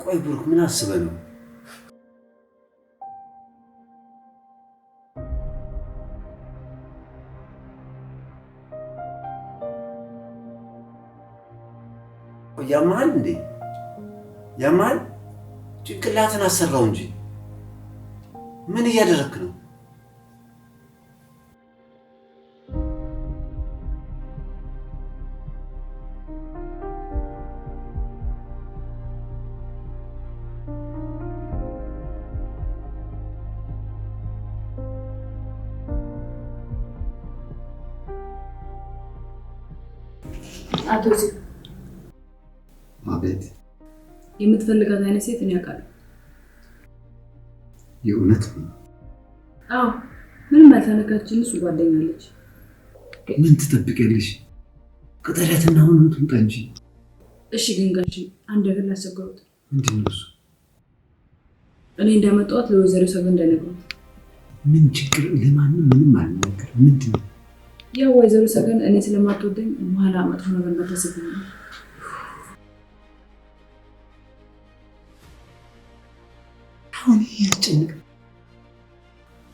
ቆይ ብሩክ ምን አስበህ ነው? ያማል እንዴ? ያማል? ጭንቅላትን አሰራው እንጂ ምን እያደረክ ነው? አቶ ዮሴፍ አቤት። የምትፈልጋት አይነት ሴት እኔ አውቃለሁ። የእውነት ነው? አዎ ምንም ያልተነካችን እሱ ጓደኛለች። ምን ትጠብቂያለሽ? ቅጠሪያትና አሁን ትምጣ እንጂ። እሺ ግን ጋሺ አንድ ነገር ላስቸግሮት። ምንድን ነው እሱ? እኔ እንዳመጣሁት ለወይዘሮ ሰገን እንዳይነግሩት። ምን ችግር? ለማንም ምንም አልናገርም። ምንድን ነው? ያው ወይዘሮ ሰገን እኔ ስለማትወደኝ በኋላ መጥፎ ነገር እንዳታስብኝ ነው። አሁን ያስጨንቅ፣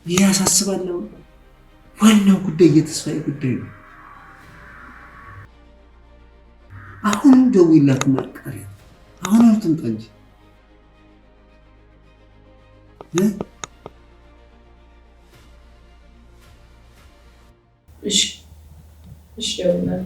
ይህ ያሳስባል። ዋናው ጉዳይ የተስፋዬ ጉዳይ ነው። አሁን ደውይላት ማርቃሪያ አሁን አትምጣ እንጂ እሺ እሺ ደውላለሁ።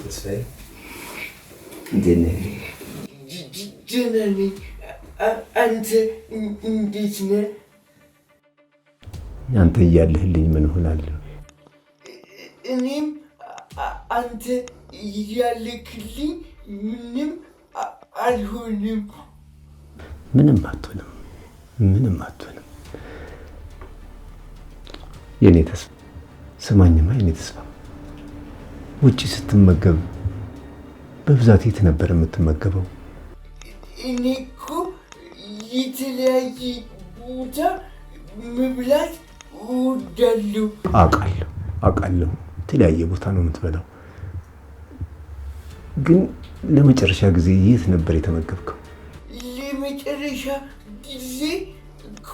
ተስፋዬ እንዴት ነህ? ደህና ነኝ። አንተ እንዴት ነህ? አንተ እያለህልኝ ምን እሆናለሁ? እኔም አንተ እያለክልኝ ምንም አልሆንም። ምንም አትሆንም፣ ምንም አትሆንም። የኔ ተስፋ ስማኝማ፣ የኔ ተስፋ ውጪ ስትመገብ በብዛት የት ነበር የምትመገበው? እኔ እኮ የተለያየ ቦታ መብላት እወዳለሁ። አውቃለሁ፣ የተለያየ ቦታ ነው የምትበላው። ግን ለመጨረሻ ጊዜ የት ነበር የተመገብከው? ለመጨረሻ ጊዜ እኮ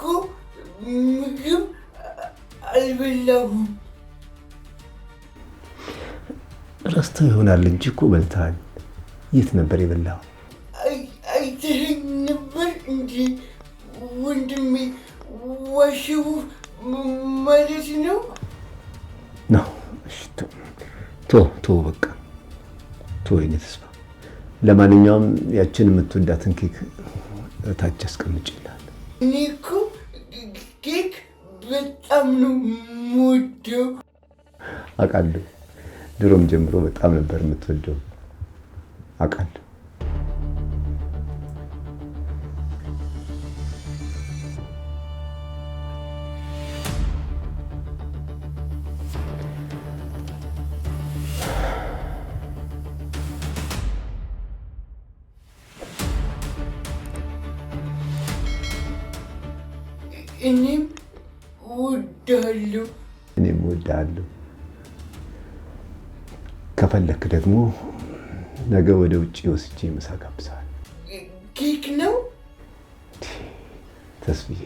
ምግብ አልበላሁም። ረስተው ይሆናል እንጂ እኮ በልተሃል። የት ነበር የበላው? አይተኸኝ ነበር እንጂ ወንድሜ፣ ዋሸሁ ማለት ነው? ነው። እሺ ቶ በቃ ቶ የኔ ተስፋ። ለማንኛውም ያችን የምትወዳትን ኬክ እታች አስቀምጬልሃለሁ። እኔ እኮ ኬክ በጣም ነው የምወደው። አውቃለሁ፣ ድሮም ጀምሮ በጣም ነበር የምትወደው። አውቃለሁ። እኔም እወድሃለሁ። እኔም እወድሃለሁ። ከፈለክ ደግሞ ነገ ወደ ውጭ ወስጄ ምሳ ጋብዝሃለሁ። ኬክ ነው ተስፍዬ?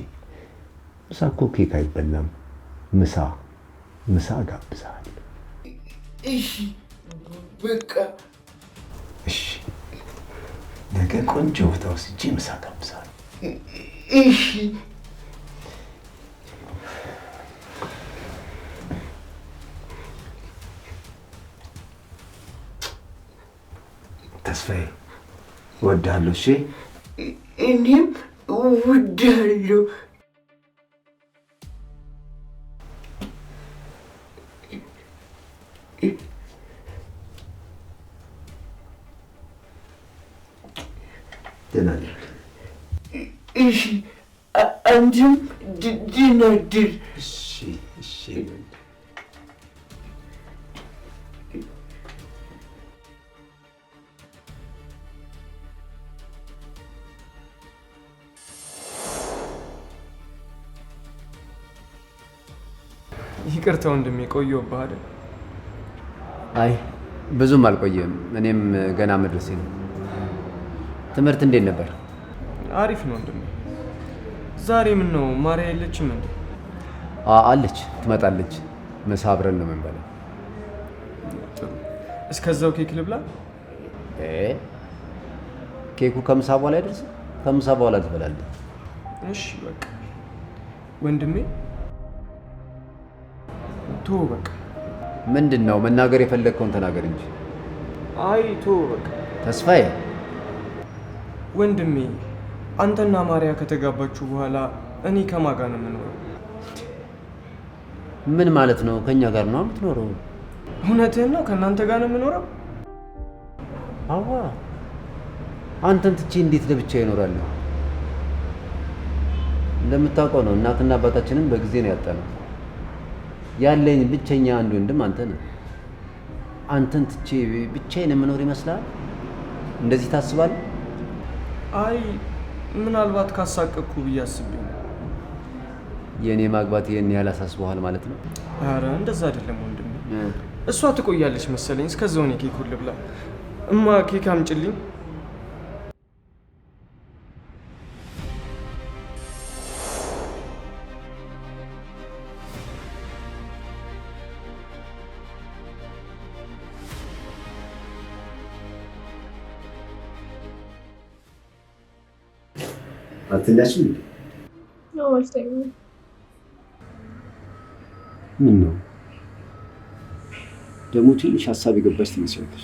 ምሳ እኮ ኬክ አይበላም። ምሳ ጋብዝሃለሁ። እሺ በቃ እሺ። ነገ ቆንጆ ቦታ ወስጄ ምሳ ጋብዝሃለሁ። እሺ። ተስፋዬ እወድሃለሁ። እሺ እኔም እወድሃለሁ። ደህና ነኝ። እሺ አንተም ደህና እደር። እሺ። ይቅርታ ወንድሜ ቆየሁብህ አይደል? አይ ብዙም አልቆየም። እኔም ገና መድረሴ ነው። ትምህርት እንዴት ነበር? አሪፍ ነው ወንድሜ። ዛሬ ምን ነው ማርያ የለችም እንዴ? አለች፣ ትመጣለች። ምሳ አብረን ነው የምንበላው። እስከዛው ኬክ ልብላ? ኬኩ ከምሳ በኋላ አይደርስም? ከምሳ በኋላ ትበላለህ። እሺ በቃ ወንድሜ ቶ በቃ ምንድን ነው መናገር የፈለግከውን ተናገር እንጂ። አይ ቶ በቃ ተስፋዬ ወንድሜ አንተና ማርያ ከተጋባችሁ በኋላ እኔ ከማን ጋር ነው የምኖረው? ምን ማለት ነው? ከኛ ጋር ነው የምትኖረው? እውነትህን ነው? ከእናንተ ጋር ነው የምኖረው? አዋ አንተን ትቼ እንዴት ለብቻ ይኖራለሁ? እንደምታውቀው ነው እናትና አባታችንን በጊዜ ነው ያጣነው። ያለኝ ብቸኛ አንድ ወንድም አንተ ነህ። አንተን ትቼ ብቻዬን የምኖር ይመስላል? እንደዚህ ታስባለህ? አይ ምናልባት ካሳቀቅኩ ብዬ አስቤ ነው። የእኔ ማግባት ይህን ያህል አሳስበዋል ማለት ነው? ኧረ እንደዛ አይደለም ወንድሜ። እሷ ትቆያለች መሰለኝ። እስከዛው እኔ ኬኩን ልብላ። እማ ኬክ አምጪልኝ። አትኛሽም እንዴ? ነው አልተኛም። ምን ነው ደግሞ ትንሽ ሀሳብ የገባች ትመስላለች።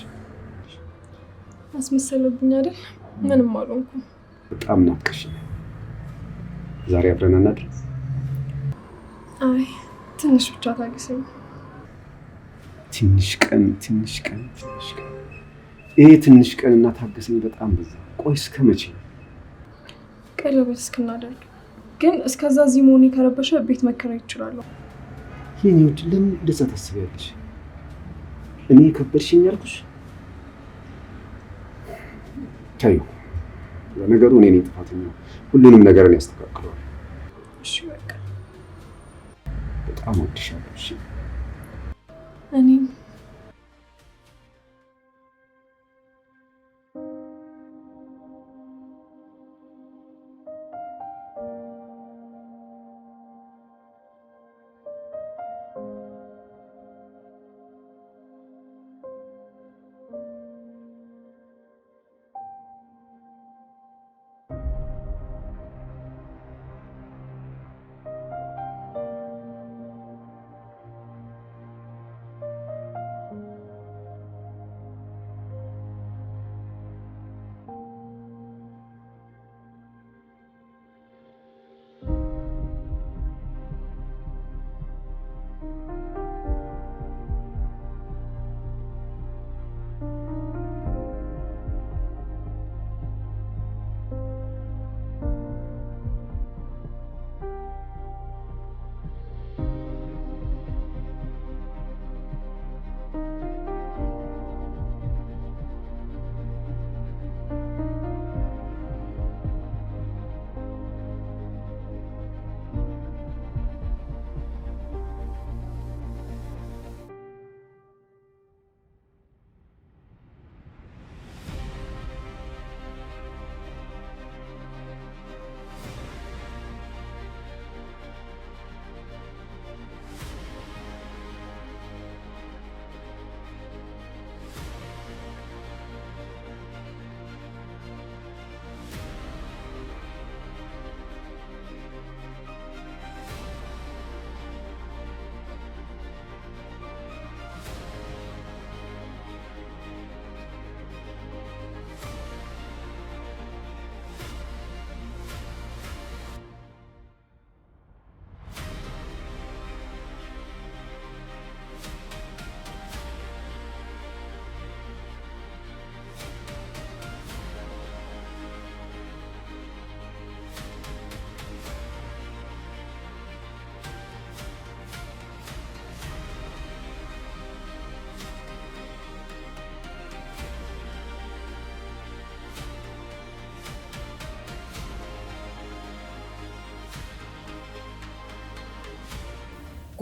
አስመሰለብኝ አይደል? ምንም አልሆንኩም። በጣም ናፍቀሽኝ። ዛሬ አብረን እናድር? አይ ትንሽ ብቻ ታገሰኝ። ትንሽ ቀን ይሄ ትንሽ ቀን እና ታገሰኝ በጣም በዛ። ቆይ እስከ መቼ? ቀለበት እስክናደርግ ግን እስከዛ እዚህ መሆኔ ከረበሸ ቤት መከራየት እችላለሁ። የኔ ውድ ለምን እንደዛ ታስቢያለሽ? እኔ ከበድሽኝ ያልኩሽ? ታዩ ለነገሩ እኔ ነኝ ጥፋተኛ። ሁሉንም ነገር እኔ አስተካክለዋለሁ። እሺ በቃ በጣም ወድሻለሁ። እሺ እኔም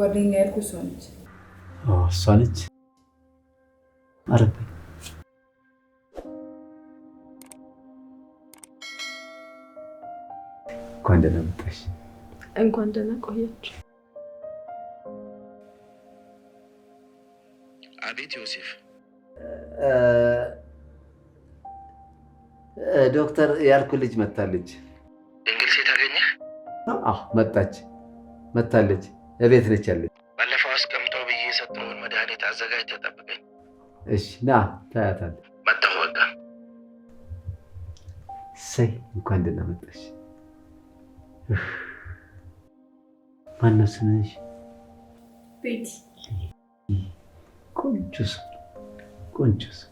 ጓደኛ ያልኩህ እሷ ነች። እሷ ነች። አረብ እንኳን ደህና መጣሽ። እንኳን ደህና ቆያችሁ። አቤት ዮሴፍ። ዶክተር ያልኩ ልጅ መታለች። ድንግል ሴት አገኘህ? መታለች። እቤት ነች ያለች። ባለፈው አስቀምጠው ብዬ የሰጠውን መድኃኒት አዘጋጅ ተጠብቀኝ። እሺ ና ታያታለህ። መጣሁ በቃ። እሰይ እንኳን ደህና መጣሽ። ማነው ስምሽ? ቤቲ። ቆንጆ ስም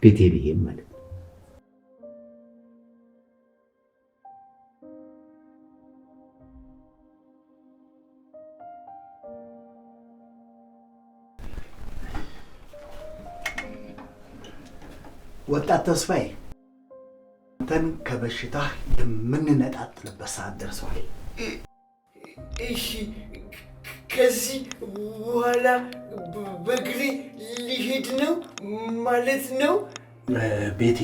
ቤቴልሄም ማለት ነው። ወጣት ተስፋዬ አንተን ከበሽታ የምንነጣጥልበት ሰዓት ደርሷል። እሺ ከዚህ በኋላ በእግሬ ሊሄድ ነው ማለት ነው? ቤቴ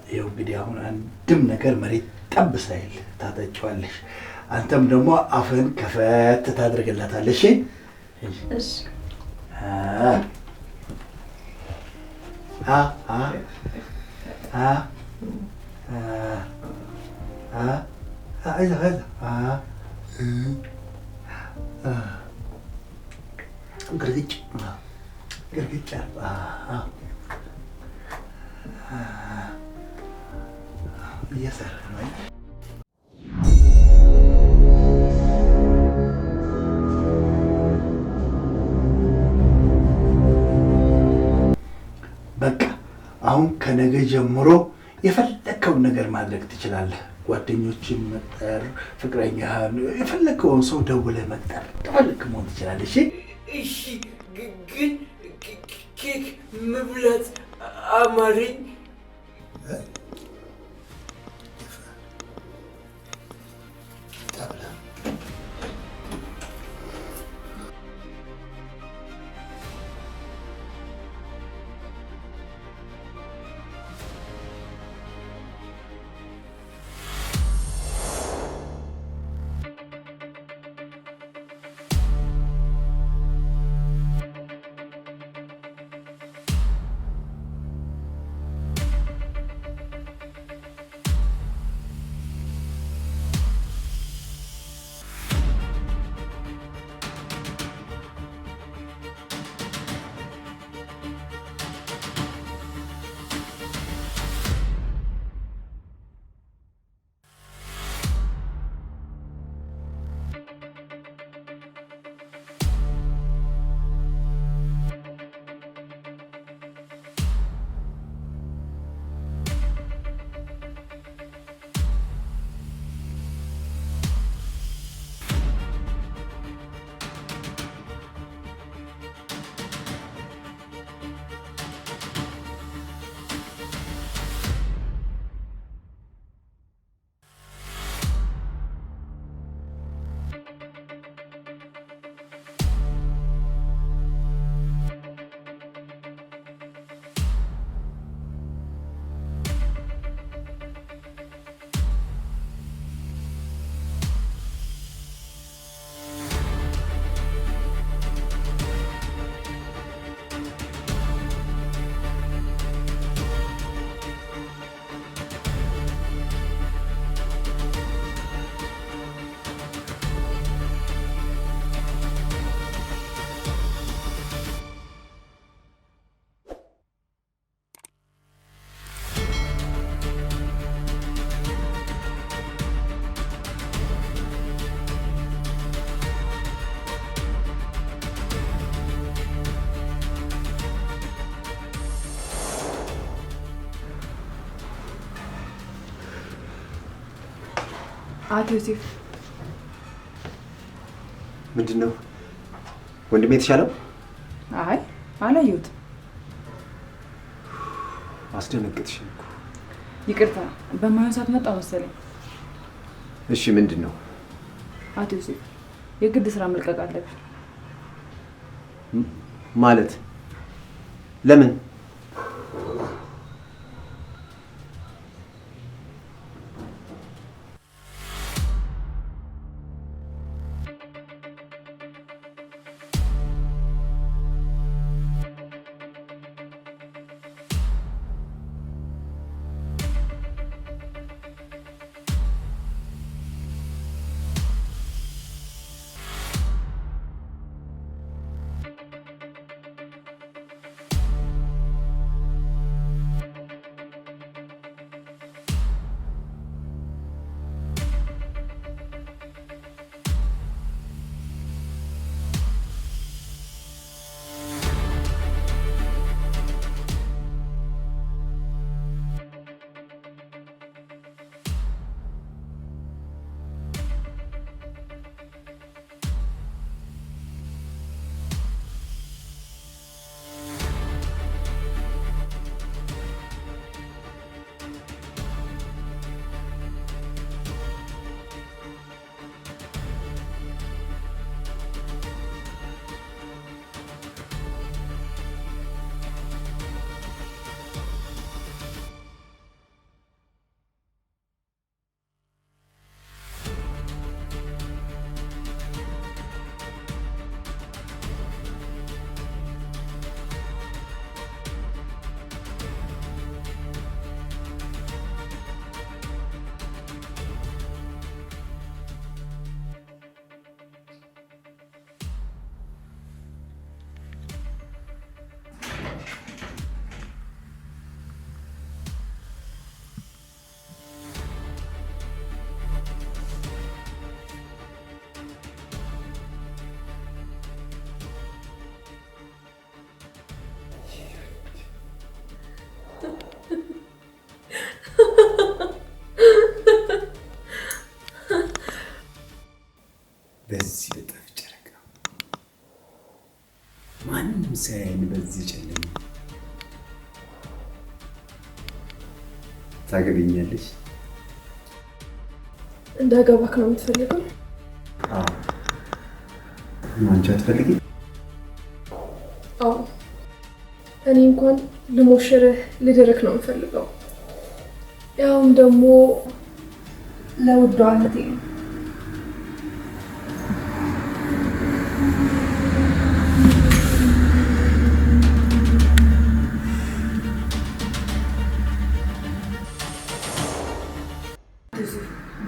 ይኸው እንግዲህ አሁን አንድም ነገር መሬት ጠብ ሳይል ታጠጪዋለሽ። አንተም ደግሞ አፍህን ከፈት ታደርግላታለሽ። እሺ ግርግጭ እየሰራ ነው። በቃ አሁን ከነገ ጀምሮ የፈለከውን ነገር ማድረግ ትችላለህ። ጓደኞችን መቅጠር፣ ፍቅረኛ፣ የፈለከውን ሰው ደውለህ መቅጠር ከፈለክ መሆን ትችላለህ። እሺ ግን ኬክ መብላት አማረኝ። አቶ ዮሴፍ ምንድን ነው ወንድሜ የተሻለው? አይ አላየሁትም። አስደነገጥሽኝ እኮ። ይቅርታ በማየው ሰዓት መጣ መሰለኝ። እሺ ምንድን ነው? አቶ ዮሴፍ የግድ ስራ መልቀቅ አለብኝ። ማለት ለምን? በዚህ በጠፍ ጨረቃ ማንም ሳያይን በዚህ ጨለማ ታገቢኛለሽ? እንዳገባክ ነው የምትፈልገው? አዎ። አንቺ አትፈልጊም? አዎ። እኔ እንኳን ልሞሽርህ ልድርክ ነው የምፈልገው። ያውም ደግሞ ለውዷ እህቴ ነው።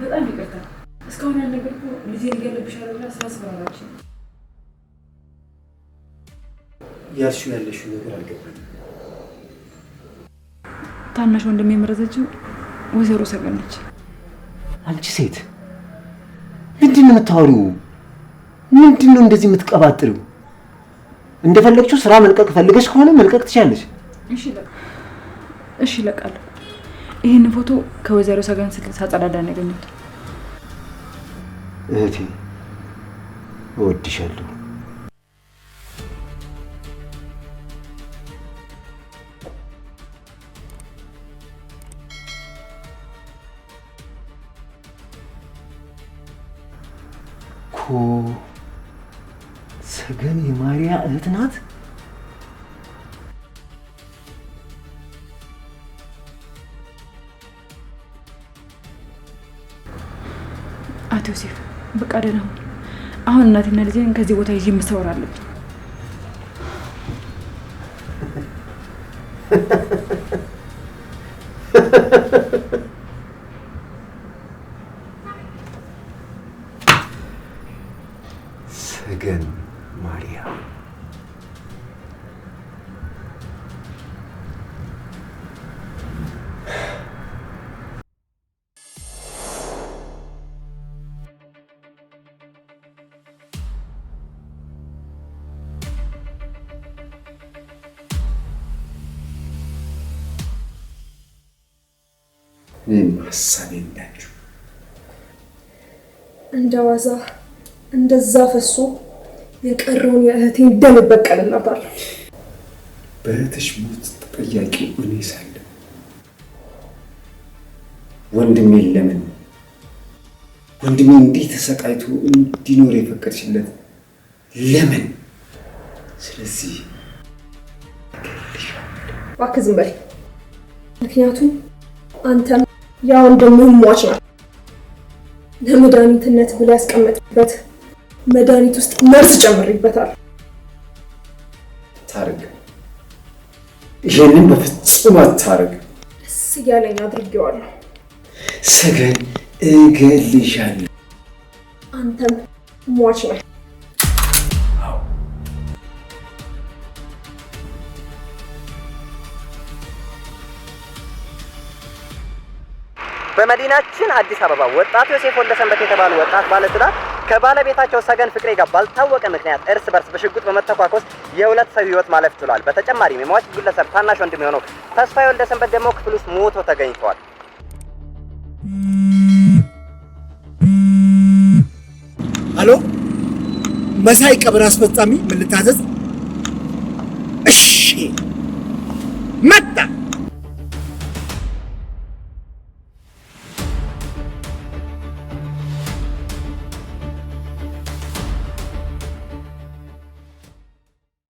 በጣም ይቅርታ። እስካሁን ያልነገርኩህ ልጄን ልገልብሻለሁ ብላ ስላስፈራራችኝ። ያልሽው ነገር አልገባኝም። ታናሽ ወንድሜ የመረዘችው ወይዘሮ ሰገን ነች። አንቺ ሴት ምንድን ነው የምታወሪው? ምንድን ነው እንደዚህ የምትቀባጥሪው? እንደፈለግሽው ስራ መልቀቅ ፈልገሽ ከሆነ መልቀቅ ትችያለሽ። እሺ እለቃለሁ። ይህን ፎቶ ከወይዘሮ ሰገን ስልክ ሳጸዳዳ ነው ያገኘሁት። እህቴ እወድሻለሁ። ሰገን የማርያ እህት ናት? አቶ ዮሴፍ በቃ ደህና ሁን። አሁን እናቴና ልጄን ከዚህ ቦታ ይዤ መሰወር አለብኝ። ሰገን ማርያ ሀሳብ የላችሁ። እንደ ዋዛ እንደዛ ፈሶ የቀረውን የእህቴን ደም እበቀልላታለሁ። በእህትሽ ሞት ተጠያቂው እኔ ሳለሁ ወንድሜን ለምን ወንድሜ እንዲህ ተሰቃይቶ እንዲኖር የፈቀድሽለት ለምን ስለዚህ እባክህ ዝም በል። ምክንያቱም አንተም ያ ወንድምህም ሟች ናት። ለመድኃኒትነት ብለህ ያስቀመጥበት መድኃኒት ውስጥ መርዝ ጨምሬበታል። ታረግ፣ ይሄንን በፍጹም አታረግ። ደስ እያለኝ አድርጌዋለሁ። ሰገን እገልሻለሁ። አንተም ሟች ነህ። በመዲናችን አዲስ አበባ ወጣቱ ዮሴፍ ወልደሰንበት የተባሉ ወጣት ባለትዳር ከባለቤታቸው ሰገን ፍቅሬ ጋር ባልታወቀ ምክንያት እርስ በርስ በሽጉጥ በመተኳኮስ የሁለት ሰው ህይወት ማለፍ ችሏል። በተጨማሪም የሟች ግለሰብ ታናሽ ወንድም የሆነው ተስፋዬ ወልደሰንበት ደግሞ ክፍል ውስጥ ሞቶ ተገኝቷል። አሎ፣ መሳይ ቀብር አስፈጻሚ ምን ልታዘዝ? እሺ መጣ።